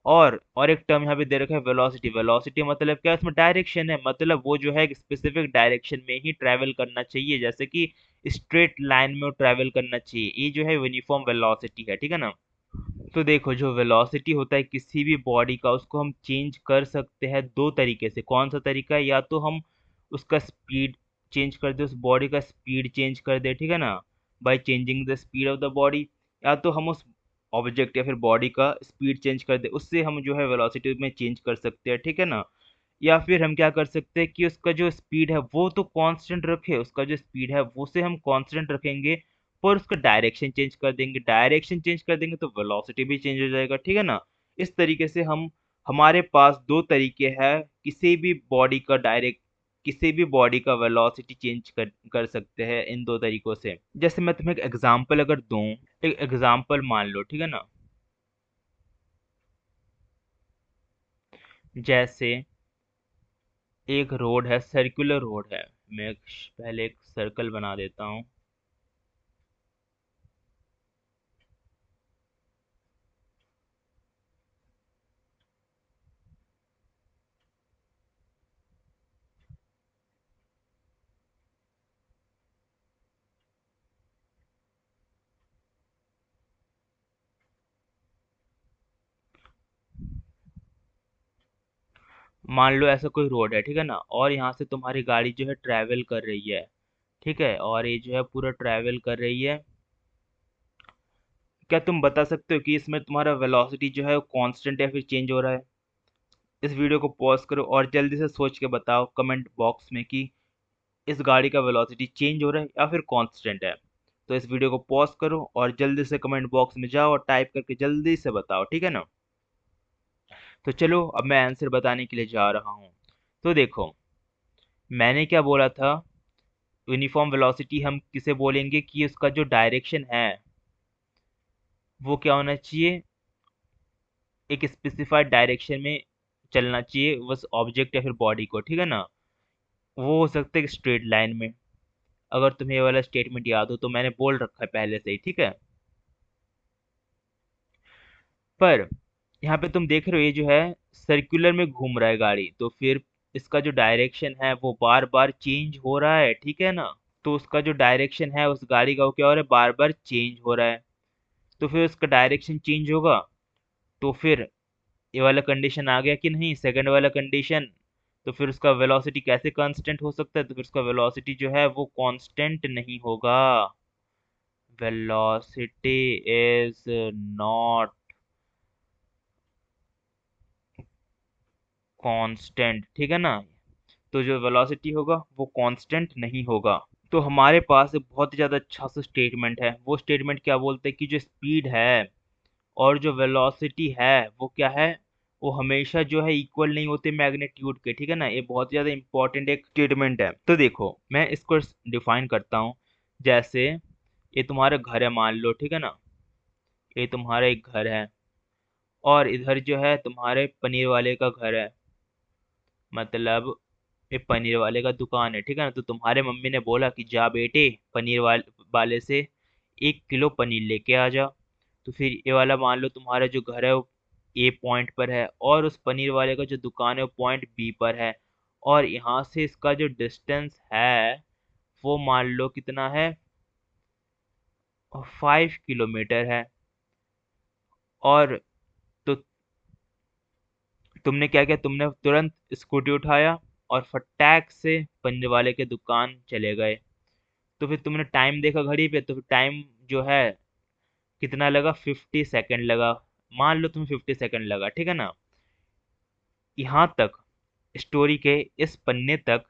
और एक टर्म यहाँ पे दे रखा है वेलोसिटी। वेलोसिटी मतलब क्या है, इसमें डायरेक्शन है, मतलब वो जो है एक स्पेसिफिक डायरेक्शन में ही ट्रैवल करना चाहिए, जैसे कि स्ट्रेट लाइन में वो ट्रैवल करना चाहिए। ये जो है यूनिफॉर्म वेलोसिटी है, ठीक है ना। तो देखो जो वेलोसिटी होता है किसी भी बॉडी का उसको हम चेंज कर सकते हैं दो तरीके से। कौन सा तरीका है, या तो हम उसका स्पीड चेंज कर दे, उस बॉडी का स्पीड चेंज कर दे, ठीक है ना, by changing the speed of the body. या तो हम उस ऑब्जेक्ट या फिर बॉडी का स्पीड चेंज कर दे, उससे हम जो है वेलोसिटी में चेंज कर सकते हैं, ठीक है ना। या फिर हम क्या कर सकते हैं कि उसका जो स्पीड है वो तो कांस्टेंट रखे, उसका जो स्पीड है वो से हम कांस्टेंट रखेंगे, पर उसका डायरेक्शन चेंज कर देंगे। डायरेक्शन चेंज कर देंगे तो वेलोसिटी भी चेंज हो जाएगा, ठीक है ना। इस तरीके से हम, हमारे पास दो तरीके हैं किसी भी बॉडी का डायरेक्ट, किसी भी बॉडी का वेलोसिटी चेंज कर सकते हैं इन दो तरीकों से। जैसे मैं तुम्हें एक एग्जांपल अगर दूं, एक एग्जांपल मान लो, ठीक है ना। जैसे एक रोड है, सर्कुलर रोड है। मैं पहले एक सर्कल बना देता हूँ। मान लो ऐसा कोई रोड है, ठीक है ना, और यहाँ से तुम्हारी गाड़ी जो है ट्रैवल कर रही है, ठीक है, और ये जो है पूरा ट्रैवल कर रही है। क्या तुम बता सकते हो कि इसमें तुम्हारा वेलोसिटी जो है वो कांस्टेंट या फिर चेंज हो रहा है। इस वीडियो को पॉज करो और जल्दी से सोच के बताओ कमेंट बॉक्स में कि इस गाड़ी का वेलोसिटी चेंज हो रहा है या फिर कांस्टेंट है। तो इस वीडियो को पॉज करो और जल्दी से कमेंट बॉक्स में जाओ और टाइप करके जल्दी से बताओ, ठीक है ना। तो चलो अब मैं आंसर बताने के लिए जा रहा हूँ। तो देखो मैंने क्या बोला था, यूनिफॉर्म वेलोसिटी हम किसे बोलेंगे कि उसका जो डायरेक्शन है वो क्या होना चाहिए, एक स्पेसिफाइड डायरेक्शन में चलना चाहिए बस ऑब्जेक्ट या फिर बॉडी को, ठीक है ना। वो हो सकता है स्ट्रेट लाइन में। अगर तुम्हें ये वाला स्टेटमेंट याद हो तो मैंने बोल रखा है पहले से ही, ठीक है। पर यहाँ पे तुम देख रहे हो ये जो है सर्कुलर में घूम रहा है गाड़ी, तो फिर इसका जो डायरेक्शन है वो बार बार चेंज हो रहा है, ठीक है ना। तो उसका जो डायरेक्शन है उस गाड़ी का वो क्या हो रहा है, बार बार चेंज हो रहा है। तो फिर उसका डायरेक्शन चेंज होगा तो फिर ये वाला कंडीशन आ गया कि नहीं, सेकंड वाला कंडीशन। तो फिर उसका वेलोसिटी कैसे कांस्टेंट हो सकता है, तो फिर उसका वेलोसिटी जो है वो कांस्टेंट नहीं होगा। वेलोसिटी इज नॉट कांस्टेंट, ठीक है ना। तो जो वेलोसिटी होगा वो कांस्टेंट नहीं होगा। तो हमारे पास एक बहुत ही ज़्यादा अच्छा सा स्टेटमेंट है। वो स्टेटमेंट क्या बोलते हैं कि जो स्पीड है और जो वेलोसिटी है वो क्या है, वो हमेशा जो है इक्वल नहीं होते मैग्नीट्यूड के, ठीक है ना। ये बहुत ज़्यादा इंपॉर्टेंट एक स्टेटमेंट है। तो देखो मैं इसको डिफाइन करता हूँ। जैसे ये तुम्हारा घर है मान लो, ठीक है ना, ये तुम्हारा एक घर है और इधर जो है तुम्हारे पनीर वाले का घर है, मतलब ये पनीर वाले का दुकान है, ठीक है ना। तो तुम्हारे मम्मी ने बोला कि जा बेटे पनीर वाले से 1 किलो पनीर लेके आ जा। तो फिर ये वाला मान लो तुम्हारा जो घर है वो ए पॉइंट पर है और उस पनीर वाले का जो दुकान है वो पॉइंट बी पर है, और यहाँ से इसका जो डिस्टेंस है वो मान लो कितना है, 5 किलोमीटर है। और तो तुमने क्या किया, तुमने तुरंत स्कूटी उठाया और फटाक से पनीर वाले के दुकान चले गए। तो फिर तुमने टाइम देखा घड़ी पे, तो फिर टाइम जो है कितना लगा, 50 सेकेंड लगा। मान लो तुम्हें 50 सेकेंड लगा, ठीक है ना। यहाँ तक स्टोरी के इस पन्ने तक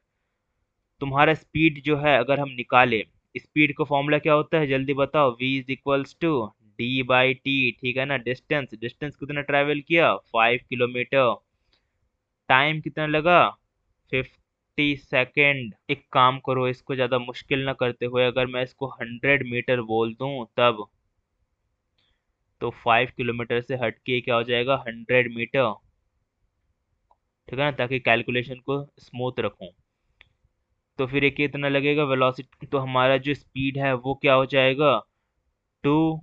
तुम्हारा स्पीड जो है अगर हम निकाले, स्पीड का फॉर्मूला क्या होता है जल्दी बताओ, v is equals to d/t, ठीक है ना। डिस्टेंस डिस्टेंस कितना ट्रैवल किया, 5 किलोमीटर। टाइम कितना लगा, 50 सेकेंड। एक काम करो, इसको ज्यादा मुश्किल ना करते हुए अगर मैं इसको 100 मीटर बोल दूं तब, तो 5 किलोमीटर से हटके क्या हो जाएगा, 100 मीटर, ठीक है ना, ताकि कैलकुलेशन को स्मूथ रखूं। तो फिर ये कितना लगेगा वेलोसिटी, तो हमारा जो स्पीड है वो क्या हो जाएगा, 2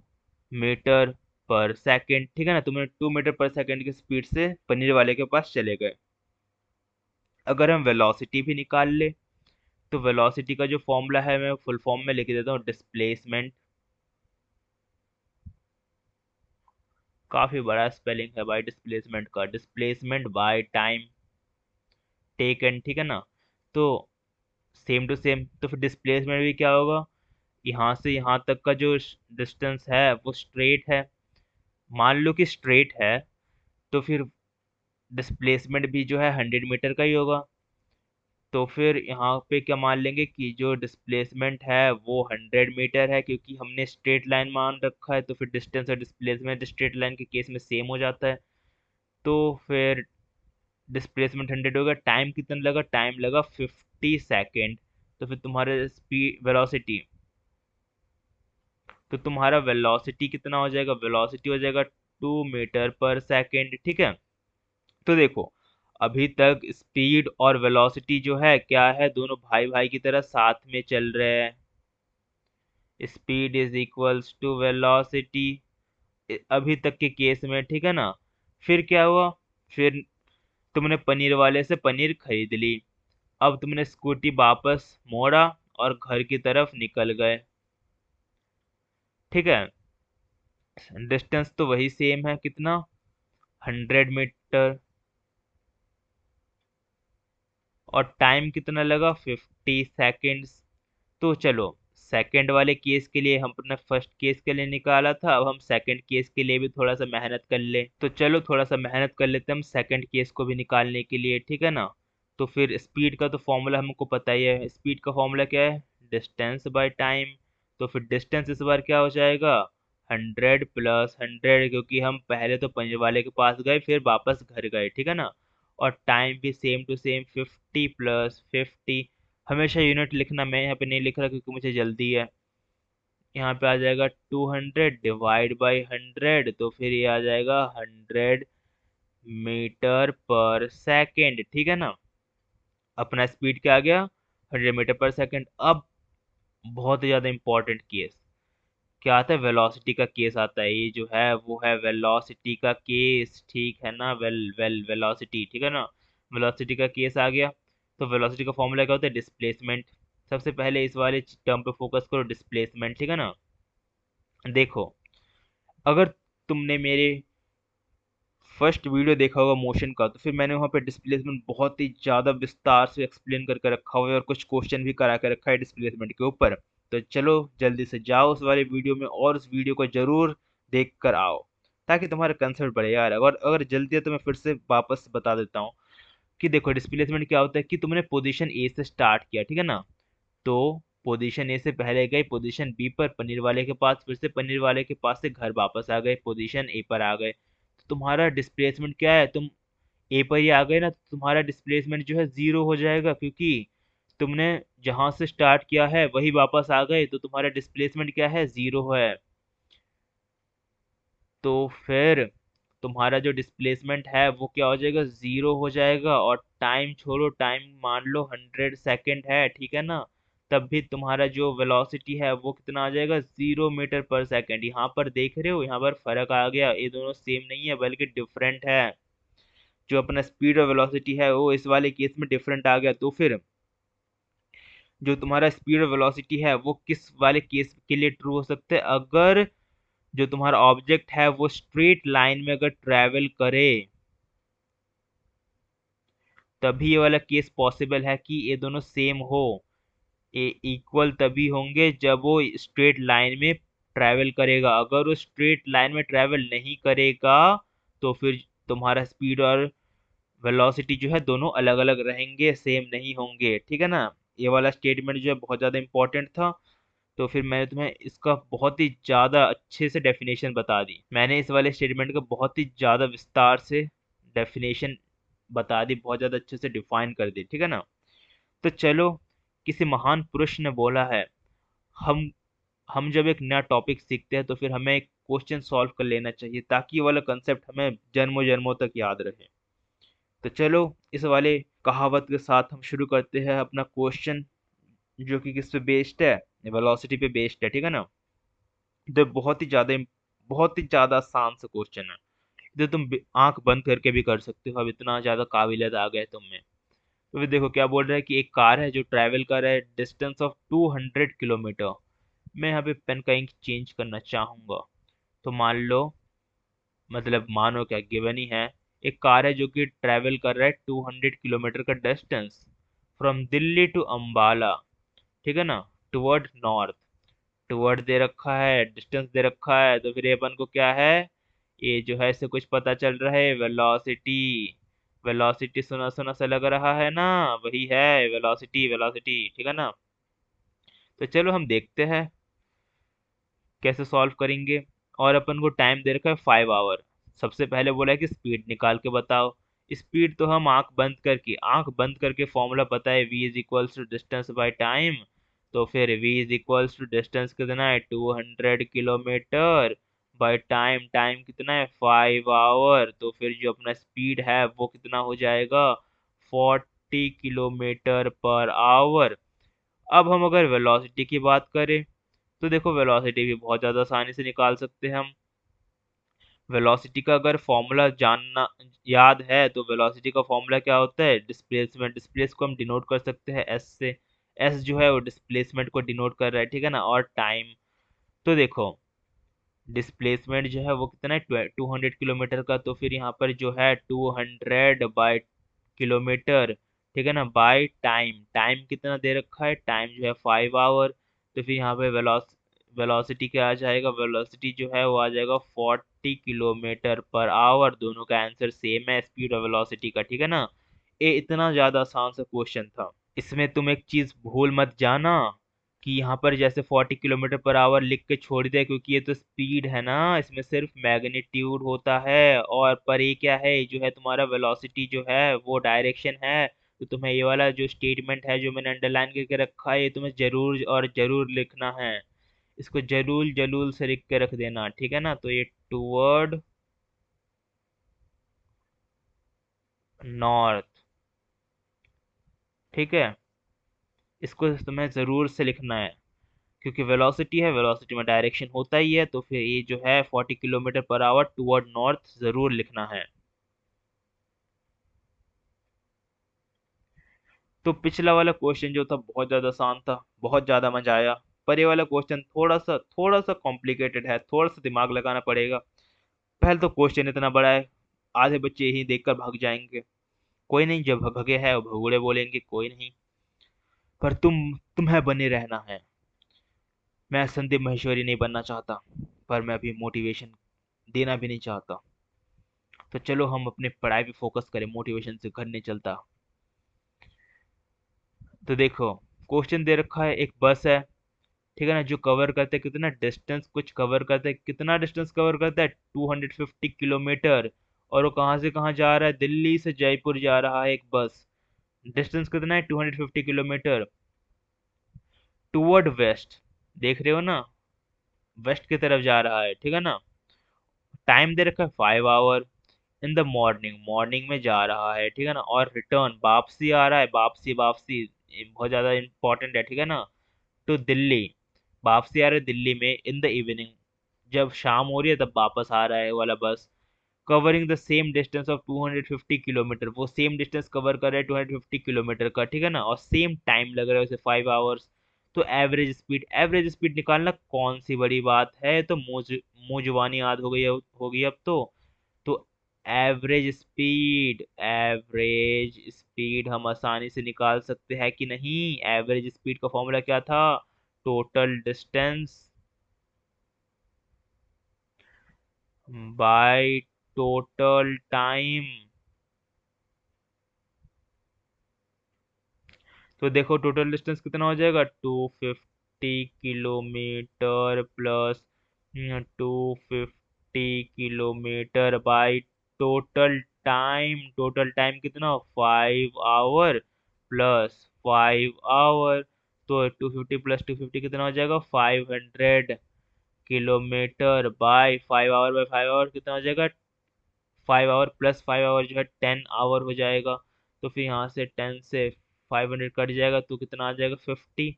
मीटर पर सेकेंड, ठीक है ना। तुमने 2 मीटर पर सेकेंड की स्पीड से पनीर वाले के पास चले गए। अगर हम वेलोसिटी भी निकाल ले, तो वेलोसिटी का जो फॉर्मूला है मैं फुल फॉर्म में लिख देता हूँ, डिस्प्लेसमेंट। काफी बड़ा स्पेलिंग है भाई डिस्प्लेसमेंट का, डिस्प्लेसमेंट बाय टाइम टेकन, ठीक है ना। तो सेम टू सेम, तो फिर डिस्प्लेसमेंट भी क्या होगा, यहाँ से यहाँ तक का जो डिस्टेंस है वो स्ट्रेट है, मान लो कि स्ट्रेट है, तो फिर डिस्प्लेसमेंट भी जो है 100 मीटर का ही होगा। तो फिर यहाँ पे क्या मान लेंगे कि जो डिस्प्लेसमेंट है वो 100 मीटर है, क्योंकि हमने स्ट्रेट लाइन मान रखा है, तो फिर डिस्टेंस और डिस्प्लेसमेंट स्ट्रेट लाइन के केस में सेम हो जाता है। तो फिर डिस्प्लेसमेंट 100 होगा, टाइम कितना लगा, टाइम लगा 50 सेकेंड। तो फिर तुम्हारे स्पीड वेलोसिटी, तो तुम्हारा वेलोसिटी कितना हो जाएगा, वेलोसिटी हो जाएगा 2 मीटर पर सेकेंड, ठीक है। तो देखो, अभी तक स्पीड और वेलोसिटी जो है क्या है, दोनों भाई भाई की तरह साथ में चल रहे हैं। Speed is equals to velocity अभी तक के केस में, ठीक है ना। फिर क्या हुआ, फिर तुमने पनीर वाले से पनीर खरीद ली। अब तुमने स्कूटी वापस मोड़ा और घर की तरफ निकल गए, ठीक है। डिस्टेंस तो वही सेम है, कितना, 100 मीटर। और टाइम कितना लगा, 50 सेकेंड्स। तो चलो, सेकंड वाले केस के लिए हम अपने फर्स्ट केस के लिए निकाला था, अब हम सेकंड केस के लिए भी थोड़ा सा मेहनत कर ले, तो चलो थोड़ा सा मेहनत कर लेते हैं हम सेकंड केस को भी निकालने के लिए, ठीक है ना। तो फिर स्पीड का तो फॉर्मूला हमको पता ही है, स्पीड का फॉर्मूला क्या है, डिस्टेंस बाय टाइम। तो फिर डिस्टेंस इस बार क्या हो जाएगा, 100 + 100, क्योंकि हम पहले तो पंजे वाले के पास गए फिर वापस घर गए, ठीक है ना। और टाइम भी सेम टू सेम, 50 + 50। हमेशा यूनिट लिखना, मैं यहाँ पे नहीं लिख रहा क्योंकि मुझे जल्दी है। यहाँ पे आ जाएगा 200 डिवाइड बाई 100, तो फिर ये आ जाएगा 100 मीटर पर सेकेंड, ठीक है ना। अपना स्पीड क्या आ गया, 100 मीटर पर सेकेंड। अब बहुत ही ज्यादा इंपॉर्टेंट केस क्या आता है, वेलोसिटी का केस आता है। ये जो है वो है वेलोसिटी का केस, ठीक है ना। वेलोसिटी, ठीक है ना। वेलोसिटी का केस आ गया। तो वेलोसिटी का फॉर्मूला क्या होता है, डिस्प्लेसमेंट। सबसे पहले इस वाले टर्म पे फोकस करो, डिस्प्लेसमेंट, ठीक है ना। देखो, अगर तुमने मेरे फर्स्ट वीडियो देखा होगा मोशन का, तो फिर मैंने वहाँ पे डिस्प्लेसमेंट बहुत ही ज़्यादा विस्तार से एक्सप्लेन करके रखा हुआ है और कुछ क्वेश्चन भी करा के रखा है डिस्प्लेसमेंट के ऊपर। तो चलो जल्दी से जाओ उस वाले वीडियो में और उस वीडियो को ज़रूर देख कर आओ, ताकि तुम्हारा कंसेप्ट बढ़े यार। अगर अगर जल्दी है तो मैं फिर से वापस बता देता हूँ कि देखो, डिस्प्लेसमेंट क्या होता है कि तुमने पोजीशन ए से स्टार्ट किया, ठीक है ना। तो पोजीशन ए से पहले गए पोजीशन बी पर पनीर वाले के पास, फिर से पनीर वाले के पास से घर वापस आ गए, पोजीशन ए पर आ गए। तो तुम्हारा डिस्प्लेसमेंट क्या है, तुम ए पर ही आ गए ना, तो तुम्हारा डिस्प्लेसमेंट जो है जीरो हो जाएगा, क्योंकि तुमने जहां से स्टार्ट किया है वही वापस आ गए, तो तुम्हारा डिस्प्लेसमेंट क्या है, जीरो है। तो फिर तुम्हारा जो डिस्प्लेसमेंट है वो क्या हो जाएगा, जीरो हो जाएगा। और टाइम छोड़ो, टाइम मान लो 100 सेकेंड है, ठीक है ना। तब भी तुम्हारा जो वेलोसिटी है वो कितना आ जाएगा, 0 मीटर पर सेकेंड। यहाँ पर देख रहे हो, यहाँ पर फर्क आ गया, ये दोनों सेम नहीं है बल्कि डिफरेंट है। जो अपना स्पीड और वेलोसिटी है वो इस वाले केस में डिफरेंट आ गया। तो फिर जो तुम्हारा स्पीड और वेलोसिटी है वो किस वाले केस के लिए ट्रू हो सकते हैं, अगर जो तुम्हारा ऑब्जेक्ट है वो स्ट्रेट लाइन में अगर ट्रेवल करे, तभी ये वाला केस पॉसिबल है कि ये दोनों सेम हो। ये इक्वल तभी होंगे जब वो स्ट्रेट लाइन में ट्रैवल करेगा। अगर वो स्ट्रेट लाइन में ट्रैवल नहीं करेगा तो फिर तुम्हारा स्पीड और वेलोसिटी जो है दोनों अलग अलग रहेंगे, सेम नहीं होंगे। ठीक है ना। ये वाला स्टेटमेंट जो है बहुत ज़्यादा इंपॉर्टेंट था। तो फिर मैंने तुम्हें इसका बहुत ही ज़्यादा अच्छे से डेफिनेशन बता दी। मैंने इस वाले स्टेटमेंट का बहुत ही ज़्यादा विस्तार से डेफिनेशन बता दी, बहुत ज़्यादा अच्छे से डिफाइन कर दी। ठीक है ना। तो चलो, किसी महान पुरुष ने बोला है, हम हम जब एक नया टॉपिक सीखते हैं तो फिर हमें एक क्वेश्चन सॉल्व कर लेना चाहिए, ताकि ये वाला कंसेप्ट हमें जन्मों जन्मों तक याद रहे। तो चलो, इस वाले कहावत के साथ हम शुरू करते हैं अपना क्वेश्चन, जो कि किस पे बेस्ड है, वेलोसिटी पे बेस्ड है। ठीक है ना। तो बहुत ही ज्यादा आसान सा क्वेश्चन है, जो तुम आंख बंद करके भी कर सकते हो। अब इतना ज्यादा काबिलियत आ गया है तुम में। तो फिर देखो क्या बोल रहा है कि एक कार है जो ट्रैवल कर रहा है डिस्टेंस ऑफ 200 किलोमीटर। मैं यहाँ पे पेन का इंक चेंज करना चाहूंगा। तो मान लो, मतलब मानो क्या, गिवन ही है, एक कार है जो कि ट्रैवल कर रहा है 200 किलोमीटर का distance from Delhi to Ambala. ठीक है ना। टुवर्ड नॉर्थ, टुवर्ड दे रखा है, डिस्टेंस दे रखा है, तो फिर ये अपन को क्या है, ये जो है इससे कुछ पता चल रहा है, वेलोसिटी। वेलोसिटी सुना सुना सा लग रहा है ना, वही है वेलोसिटी, वेलोसिटी। ठीक है ना। तो चलो हम देखते हैं कैसे सॉल्व करेंगे। और अपन को टाइम दे रखा है 5 आवर। सबसे पहले बोला है कि स्पीड निकाल के बताओ। स्पीड तो हम आंख बंद करके फॉर्मूला पता है, v is equals to distance by time. तो फिर v is equals to distance कितना है, 200 किलोमीटर बाय टाइम। टाइम कितना है, 5 आवर। तो फिर जो अपना स्पीड है वो कितना हो जाएगा, 40 किलोमीटर पर आवर। अब हम अगर वेलोसिटी की बात करें, तो देखो वेलोसिटी भी बहुत ज़्यादा आसानी से निकाल सकते हैं हम। वेलोसिटी का अगर फॉर्मूला जानना याद है, तो वेलोसिटी का फॉर्मूला क्या होता है, डिस्प्लेसमेंट। डिस्प्लेस को हम डिनोट कर सकते हैं एस से। एस जो है वो डिस्प्लेसमेंट को डिनोट कर रहा है। ठीक है ना। और टाइम, तो देखो डिस्प्लेसमेंट जो है वो कितना है, 200 किलोमीटर का। तो फिर यहाँ पर जो है 200 बाय किलोमीटर। ठीक है ना, बाय टाइम। टाइम कितना दे रखा है, टाइम जो है 5 आवर। तो फिर यहाँ पे वेलोसिटी क्या आ जाएगा, वेलोसिटी जो है वो आ जाएगा 40 किलोमीटर पर आवर। दोनों का आंसर सेम है, स्पीड और वेलोसिटी का। ठीक है ना। ये इतना ज़्यादा आसान सा क्वेश्चन था। इसमें तुम एक चीज भूल मत जाना, कि यहाँ पर जैसे 40 किलोमीटर पर आवर लिख के छोड़ दिया, क्योंकि ये तो स्पीड है ना, इसमें सिर्फ मैग्नीट्यूड होता है। और पर ये क्या है, जो है तुम्हारा वेलोसिटी जो है वो डायरेक्शन है। तो तुम्हें ये वाला जो स्टेटमेंट है जो मैंने अंडरलाइन करके रखा है, ये तुम्हें जरूर और जरूर लिखना है। इसको जरूर जरूर से लिख के रख देना। ठीक है ना। तो ये टूवर्ड नॉर्थ, ठीक है, इसको तुम्हें जरूर से लिखना है, क्योंकि वेलोसिटी है, वेलोसिटी में डायरेक्शन होता ही है। तो फिर ये जो है 40 kilometre per our toward north जरूर लिखना है। तो पिछला वाला क्वेश्चन जो था बहुत ज्यादा आसान था, बहुत ज्यादा मजा आया। पर ये वाला क्वेश्चन थोड़ा सा कॉम्प्लिकेटेड है, थोड़ा सा दिमाग लगाना पड़ेगा। पहले तो क्वेश्चन इतना बड़ा है, आधे बच्चे यही देखकर भाग जाएंगे। कोई नहीं, जब भगे है वो भगोड़े बोलेंगे, कोई नहीं। पर तुम्हें बने रहना है। मैं संदीप महेश्वरी नहीं बनना चाहता, पर मैं अभी मोटिवेशन देना भी नहीं चाहता। तो चलो हम अपने पढ़ाई पे फोकस करें, मोटिवेशन से घर नहीं चलता। तो देखो, क्वेश्चन दे रखा है, एक बस है, ठीक है ना, जो कवर करता है कितना डिस्टेंस, कुछ कवर करता है, कितना डिस्टेंस कवर करता है, 250 किलोमीटर। और वो कहाँ से कहाँ जा रहा है, दिल्ली से जयपुर जा रहा है एक बस। डिस्टेंस कितना है, 250 किलोमीटर टूवर्ड वेस्ट। देख रहे हो ना, वेस्ट की तरफ जा रहा है। ठीक है ना। टाइम दे रखा है 5 hour. In the morning, morning में जा रहा है। ठीक है ना। और रिटर्न, वापसी आ रहा है, वापसी वापसी, ये बहुत ज्यादा इंपॉर्टेंट है। ठीक है ना। टू दिल्ली, वापसी आ रहे दिल्ली में इन द इवनिंग, जब शाम हो रही है तब वापस आ रहा है ये वाला बस, covering the same distance of 250 kilometre, वो सेम डिस्टेंस कवर कर रहा है 250 किलोमीटर का, ठीक है ना, और सेम टाइम लग रहा है उसे 5 आवर्स। तो एवरेज स्पीड निकालना कौन सी बड़ी बात है, तो मुंह जुबानी याद हो गई अब तो एवरेज स्पीड हम आसानी से निकाल सकते हैं कि नहीं। एवरेज स्पीड का फॉर्मूला क्या था, total distance by total time. तो देखो टोटल डिस्टेंस कितना हो जाएगा, 250 kilometre plus 250 kilometre by total time कितना, 5 आवर प्लस 5 आवर। तो 250 प्लस 250 कितना हो जाएगा, 500 किलोमीटर बाई 5 आवर कितना हो जाएगा, 5 आवर प्लस 5 आवर जो है 10 आवर हो जाएगा। तो फिर यहाँ से 10 से 500 कट जाएगा तो कितना आ जाएगा, 50।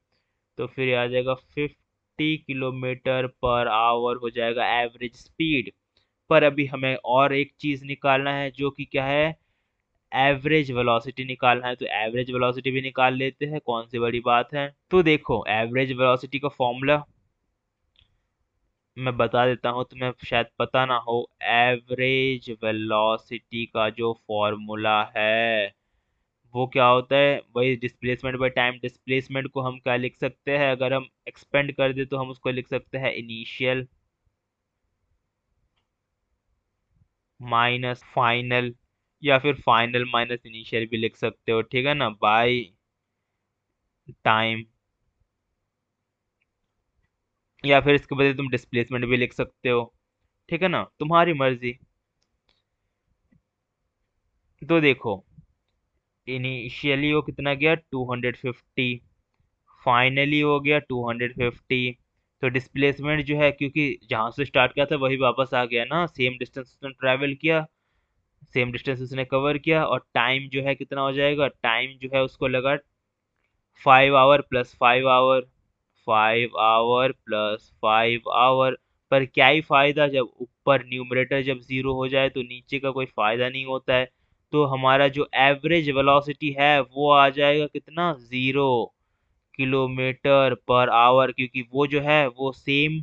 तो फिर आ जाएगा 50 किलोमीटर पर आवर हो जाएगा एवरेज स्पीड। पर अभी हमें और एक चीज निकालना है जो कि क्या है, एवरेज वेलोसिटी निकालना है। तो एवरेज वेलोसिटी भी निकाल लेते हैं, कौन सी बड़ी बात है। तो देखो एवरेज वेलोसिटी का फॉर्मूला मैं बता देता हूँ, तुम्हें शायद पता ना हो। एवरेज वेलोसिटी का जो फॉर्मूला है वो क्या होता है, वही डिस्प्लेसमेंट बाय टाइम। डिस्प्लेसमेंट को हम क्या लिख सकते हैं, अगर हम एक्सपेंड कर दे तो हम उसको लिख सकते हैं इनिशियल माइनस फाइनल, या फिर फाइनल माइनस इनिशियल भी लिख सकते हो, ठीक है ना, बाय टाइम। या फिर इसके बदले तुम डिस्प्लेसमेंट भी लिख सकते हो, ठीक है ना, तुम्हारी मर्जी। तो देखो इनिशियली वो कितना गया 250, फाइनली हो गया 250। तो डिस्प्लेसमेंट जो है, क्योंकि जहां से स्टार्ट किया था वही वापस आ गया ना, सेम डिस्टेंस उसने ट्रैवल किया, सेम डिस्टेंस उसने कवर किया, और टाइम जो है कितना हो जाएगा, टाइम जो है उसको लगा 5 hour plus 5 hour, 5 hour plus 5 hour. पर क्या ही फायदा, जब ऊपर न्यूमरेटर जब जीरो हो जाए तो नीचे का कोई फायदा नहीं होता है। तो हमारा जो एवरेज वेलोसिटी है वो आ जाएगा कितना, 0 किलोमीटर पर आवर, क्योंकि वो जो है वो सेम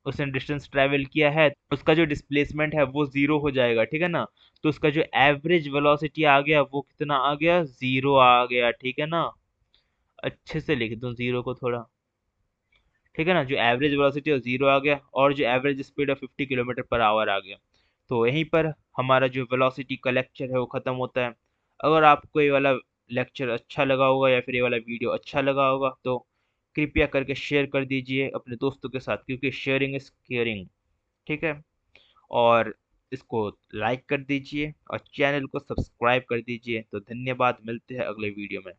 उसने डिस्टेंस ट्रेवल किया है, उसका जो डिस्प्लेसमेंट है वो जीरो हो जाएगा, ठीक है ना। तो उसका जो एवरेज वेलोसिटी आ गया वो कितना आ गया, जीरो आ गया, ठीक है ना। अच्छे से लिख दूं जीरो को थोड़ा, ठीक है ना, जो एवरेज वेलोसिटी है जीरो आ गया, और जो एवरेज स्पीड है 50 किलोमीटर पर आवर आ गया। तो यहीं पर हमारा जो वेलोसिटी का लेक्चर है वो खत्म होता है। अगर आपको ये वाला लेक्चर अच्छा लगा होगा या फिर ये वाला वीडियो अच्छा लगा होगा तो कृपया करके शेयर कर दीजिए अपने दोस्तों के साथ, क्योंकि शेयरिंग इज केयरिंग, ठीक है। और इसको लाइक कर दीजिए और चैनल को सब्सक्राइब कर दीजिए। तो धन्यवाद, मिलते हैं अगले वीडियो में।